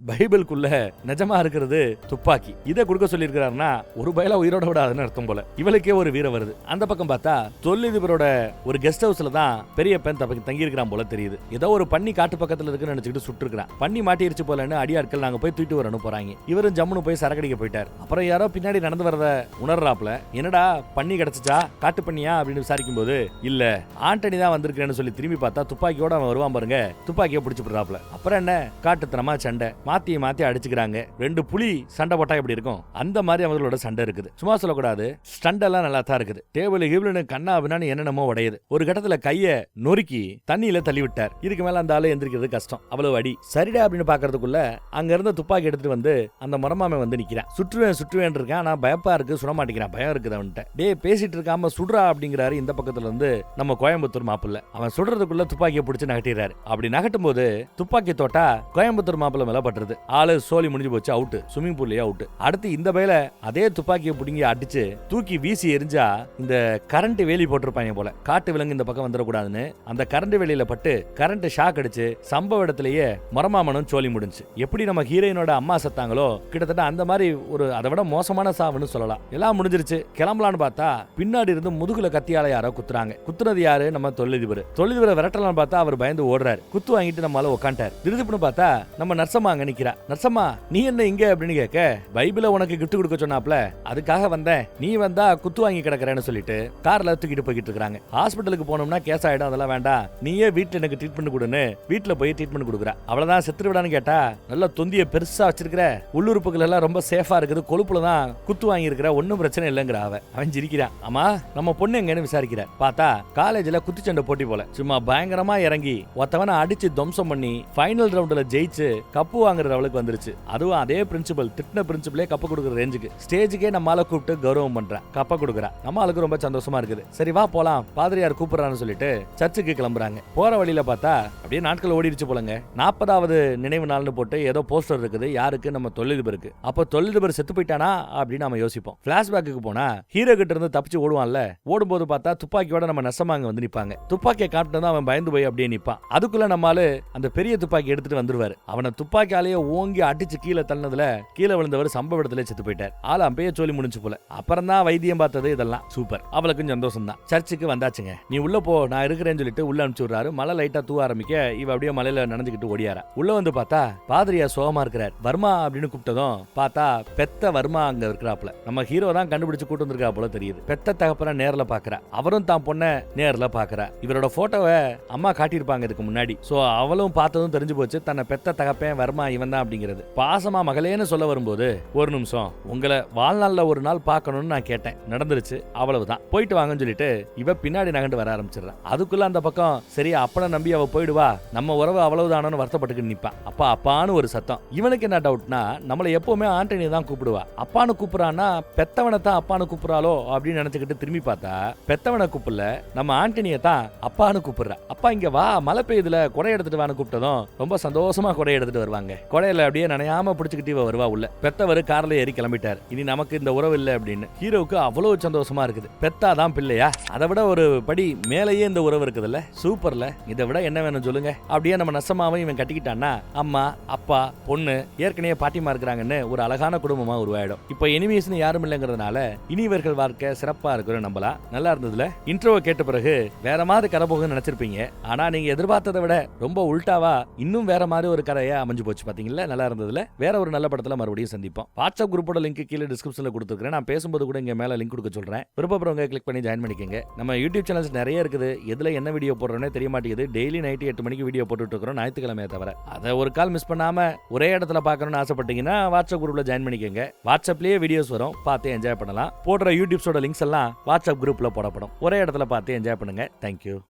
பைபிளுக்குள்ள நிஜமா இருக்கிறது துப்பாக்கி. இதை கொடுக்க சொல்லி இருக்கிறாருன்னா ஒரு பயல உயிரோட விடாதுன்னு அர்த்தம் போல. இவளுக்கே ஒரு வீரம் வருது. அந்த பக்கம் பார்த்தா தொழிலதிபரோட ஒரு கெஸ்ட் ஹவுஸ்ல தான் பெரிய பெண் தங்கி இருக்கிறான் போல தெரியுது. ஏதோ ஒரு பண்ணி காட்டு பக்கத்துல இருக்குன்னு நினைச்சுக்கிட்டு சுட்டு இருக்கிறான். பண்ணி மாட்டிருச்சு போலன்னு அடியாட்கள் நாங்க போய் தூக்கிட்டு வரணும் போறாங்க. இவரும் ஜம்முன்னு போய் சரக்கடிக்க போயிட்டார். அப்புறம் யாரோ பின்னாடி நடந்து வரத உணர்றாப்ல. என்னடா பண்ணி கிடைச்சிச்சா, காட்டு பண்ணியா அப்படின்னு விசாரிக்கும் போது இல்ல ஆண்டனி தான் வந்திருக்கேன்னு சொல்லி திரும்பி பார்த்தா துப்பாக்கியோட அவன் வருவான் பாருங்க. துப்பாக்கியை பிடிச்சு போடுறாப்ல. அப்புறம் என்ன காட்டுத்தனமா சண்டை, மாத்தி அடிச்சுக்கிறாங்க. 2 புலி சண்டை போட்டா எப்படி இருக்கும் அந்த மாதிரி அவங்களோட சண்டை இருக்குது. சும்மா சொல்லக்கூடாது, ஸ்டண்ட் எல்லாம் நல்லா தான் இருக்குது. டேபிள் ஹீபிள்னு கண்ணா அப்படின்னு என்னென்னமோ உடையுது. ஒரு கட்டத்துல கைய நொறுக்கி தண்ணியில தள்ளி விட்டார். இதுக்கு மேல அந்த ஆளு எந்திரிக்கிறது கஷ்டம், அவ்வளவு அடி. சரிடா அப்படின்னு பாக்குறதுக்குள்ள அங்க இருந்த துப்பாக்கி எடுத்துட்டு வந்து அந்த மரமாமை வந்து நிக்கிறான். சுற்றுவேன் இருக்கேன், ஆனா பயப்பா இருக்கு, சுட மாட்டேங்கிறான், பயம் இருக்குது அவன்கிட்ட. டே பேசிட்டு இருக்காம சுடுறா அப்படிங்கிறாரு. இந்த பக்கத்துல இருந்து நம்ம கோயம்புத்தூர் மாப்பிள்ள. அவன் சுடுறதுக்குள்ள துப்பாக்கியை பிடிச்சு நகட்டிடுறாரு. அப்படி நகட்டும் போது துப்பாக்கி தோட்டா கோயம்புத்தூர் மாப்பிள்ள மேல பட்டுறது. ஆளு சோலி முடிஞ்சு போச்சு, அவுட், ஸ்விமிங் பூல்லையே அவுட். அடுத்து இந்த பையில அதே துப்பாக்கியை பிடிங்கி அடிச்சு தூக்கி வீசி எரிஞ்சா இந்த கரண்ட் வேலி போட்டிருப்பாங்க போல. காட்டு விலங்கு இந்த பக்கம் வந்துடக்கூடாதுன்னு அந்த கரண்ட் வேலியில பட்டு கரண்ட் ஷாக் அடிச்சு சம்பவ இடத்திலேயே மரமாமனும் சோலி முடிஞ்சு. எப்படி நம்ம ஹீரோயினோட அம்மா செத்தாங்களோ கிட்டத்தட்ட அந்த மாதிரி ஒரு அதை விட மோசமான சாவுன்னு சொல்லலாம். எல்லாம் முடிஞ்சிருச்சு. கிளம்பலான்னு பார்த்தா பின்னாடி இருந்து முதுகுல கத்தியால யாரோ குத்துறாங்க. குத்துறது யாரு? நம்ம தொழிலதிபரை விரட்டலான்னு பார்த்தா அவர் பயந்து ஓடுறாரு. குத்து வாங்கிட்டு நம்மளால உட்காண்டாரு. திருதுப்புன்னு பார்த்தா நம்ம நர்சம்மா அங்க நிக்கிறா. நர்சம்மா நீ என்ன இங்க அப்படின்னு கேட்க, பைபிளை உனக்கு கிஃப்ட் கொடுக்க சொன்னாப்ல, அதுக்காக வந்தேன், நீ வந்தா குத்து வாங்கி கிடக்குறேன்னு சொல்லிட்டு கார்ல தூக்கிட்டு போய்கிட்டு இருக்காங்க. ஹாஸ்பிட்டலுக்கு போனோம்னா கேஸ் ஆயிடும், அதெல்லாம் வேண்டாம், நீயே வீட்டுல எனக்கு ட்ரீட்மெண்ட் கொடுன்னு வீட்டுல போய் ட்ரீட்மெண்ட் கொடுக்குறா. அவ்வளவுதான் செத்துரு விடான்னு கேட்டா, நல்ல தொந்திய பெருசா வச்சிருக்கிற, உள்ளுறுப்புகள் எல்லாம் ரொம்ப சேஃபா இருக்குது, கொழுப்புல தான் குத்து வாங்கி இருக்கிற, ஒன்னும் பிரச்சனை இல்லைங்கிற. அவன் சிரிக்கிறான். ஆமா நம்ம பொண்ணு எங்கன்னு விசாரிக்கிற. பார்த்தா காலேஜ்ல குத்துச்சண்டை போட்டி போல சும்மா பயங்கரமா இறங்கி ஒருத்தவனை அடிச்சு துவம்சம் பண்ணி ஃபைனல் ரவுண்ட்ல ஜெயிச்சு கப்பு வாங்குற அவளுக்கு வந்துருச்சு. அதுவும் அதே பிரின்சிபல், திட்டின பிரின்சிபலே கப்ப கொடுக்குற ரேஞ்சுக்கு ஸ்டேஜுக்கே நம்மால கூப்பிட்டு கௌரவம் பண்றான், கப்ப கொடுக்குறா. நம்மளுக்கு ரொம்ப சந்தோஷமா இருக்குது. சரி வா போலாம், பாதிரியார் கூப்பிடுறான்னு சொல்லிட்டு சர்ச்சுக்கு கிளம்புறாங்க. போற வழியில பார்த்தா அப்படியே நாட்கள் ஓடிடுச்சு போலங்க. 40வது நினைவு நாள்னு போட்டு ஏதோ போஸ்டர் இருக்குது. யாருக்கு? நம்ம தொழிலதிபருக்கு. அப்ப தொழிலதிபர் செத்து போயிட்டானா அப்படின்னு நம்ம யோசிப்போம். பிளாஷ்பேக்கு போனா ஹீரோ கிட்ட இருந்து தப்பிச்சு ஓடுவான்ல, ஓடும்போது பார்த்தா துப்பாக்கியோட நம்ம நெசமாங்க வந்து நிப்பாங்க. துப்பாக்கியை காட்டினதான் அவன் பயந்து போய் அப்படியே நிப்பான். அதுக்குள்ள நம்மால அந்த பெரிய துப்பாக்கி எடுத்துட்டு வந்துருவாரு. அவனை துப்பாக்கியாலே தலையை ஓங்கி அடிச்சு கீழே தள்ளதுல கீழே விழுந்தவர் சம்பவ இடத்துல செத்து போயிட்டார். ஆள் அப்பயே சொல்லி முடிஞ்சு போல. அப்புறம் தான் வைத்தியம் பார்த்தது. இதெல்லாம் சூப்பர். அவளுக்கும் சந்தோஷம் தான். சர்ச்சுக்கு வந்தாச்சுங்க. நீ உள்ள போ, நான் இருக்கிறேன்னு சொல்லிட்டு உள்ள அனுப்பிச்சு விடுறாரு. மழை லைட்டா தூவ ஆரம்பிக்க இவ அப்படியே மலையில நனைஞ்சுக்கிட்டு ஓடியாரா. உள்ள வந்து பார்த்தா பாதிரியா சோகமா இருக்கிறார். வர்மா அப்படின்னு கூப்பிட்டதும் பார்த்தா பெத்த வர்மா அங்க இருக்கிறாப்ல. நம்ம ஹீரோ தான் கண்டுபிடிச்சு கூட்டு வந்திருக்கா போல தெரியுது. பெத்த தகப்பன நேர்ல பாக்குறா. அவரும் தான் பொண்ண நேர்ல பாக்குறா. இவரோட போட்டோவை அம்மா காட்டியிருப்பாங்க இதுக்கு முன்னாடி. சோ அவளும் பார்த்ததும் தெரிஞ்சு போச்சு தன்னை பெத்த தகப்பன் வர்மா இவன் தான் அப்படிங்கிறது. பாசமா மகளேன்னு சொல்ல வரும்போது ஒரு நிமிஷம் உங்களை வாழ்நாள்ல ஒரு நாள் பார்க்கணும்னு நான் கேட்டேன், நடந்துருச்சு, அவ்வளவுதான், போயிட்டு வாங்கன்னு சொல்லிட்டு இவ பின்னாடி நகண்டு வர ஆரம்பிச்சிடறான். அதுக்குள்ள அந்த பக்கம் சரி அப்பனை நம்பி அவ போயிடுவா, நம்ம உறவு அவ்வளவுதானு வருத்தப்பட்டுக்கிட்டு நிப்பான். அப்பா அப்பான்னு ஒரு சத்தம். இவனுக்கு என்ன டவுட்னா நம்மள எப்பவுமே ஆண்டனி தான் கூப்பிடுவா. அப்பான்னு கூப்பிடுறான்னா பெத்தவனை தான் அப்பான்னு கூப்பிடுறாளோ அப்படின்னு நினைச்சுக்கிட்டு திரும்பி பார்த்தா பெத்தவனை கூப்பிடல, நம்ம ஆண்டனியை தான் அப்பான்னு கூப்பிடுறா. அப்பா இங்க வா, மழை பெய்யுதுல, கொடை எடுத்துட்டு வான்னு கூப்பிட்டதும் ரொம்ப சந்தோஷமா கொடை எடுத்துட்டு வருவாங்க. கொடையில அப்படியே நனையாம பிடிச்சுக்கிட்டு இவ வருவா உள்ள. பெத்தவர் கார்ல ஏறி கிளம்பிட்டார். இனி நமக்கு இந்த உறவு இல்லை அப்படின்னு ஹீரோவுக்கு அவ்வளவு சந்தோஷமா இருக்குது. பெத்தாதான் பிள்ளையா, அதை விட ஒரு படி மேலேயே இந்த உறவு இருக்குதுல்ல, சூப்பர்ல. இதை விட என்ன வேணும் சொல்லுங்க. அப்படியே நம்ம நசமாவும் இவன் கட்டிக்கிட்டான்னா அம்மா அப்பா பொண்ணு ஏற்கனவே பாட்டிமா இருக்கிறாங்கன்னு ஒரு அழகான குடும்பமா உருவாயிடும். இப்ப எனிமீஸ்னு யாரும் இல்லைங்கிறதுனால இனிவர்கள் வாழ்க்கை சிறப்பா இருக்கிற நம்பலாம். நல்லா இருந்ததுல. இன்ட்ரோவை கேட்ட பிறகு வேற மாதிரி கதை போகுன்னு நினைச்சிருப்பீங்க. ஆனா நீங்க எதிர்பார்த்ததை விட ரொம்ப உல்டாவா இன்னும் வேற மாதிரி ஒரு கதையா அமைஞ்சு போச்சு. பாத்தீங்களா, நல்லா இருந்ததுல. வேற ஒரு நல்ல படத்துல மறுபடியும் சந்திப்போம். வாட்ஸ்அப் குரூப்போட லிங்க் கீழே டிஸ்கிரிப்ஷன்ல கொடுத்துருக்கேன். நான் பேசும்போது கூட இங்க மேல லிங்க் கொடுக்க சொல்றேன். விருப்பப்படுறவங்க கிளிக் பண்ணி ஜாயின் பண்ணிக்கங்க. நம்ம யூடியூப் சேனல்ஸ் நிறைய இருக்குது. எதுல என்ன வீடியோ போடுறோன்னே தெரிய மாட்டேங்குது. டெய்லி நைட் 8 மணிக்கு வீடியோ போட்டுட்டு இருக்கிறோம், ஞாயிற்றுக்கிழமையை தவிர. அதை ஒரு கால் மிஸ் பண்ணாம ஒரே இடத்துல பார்க்கணும்னு ஆசைப்பட்டீங்கன்னா வாட்ஸ்அப் குரூப்ல ஜாயின் பண்ணிக்கங்க. வாட்ஸ்அப்லயே வீடியோஸ் வரும், பார்த்து என்ஜாய் பண்ணலாம். போடுற யூடியூப்ஸோட லிங்க்ஸ் எல்லாம் வாட்ஸ்அப் குரூப்ல போடப்படும். ஒரே இடத்துல பார்த்து என்ஜாய் பண்ணுங்க. தேங்க்யூ.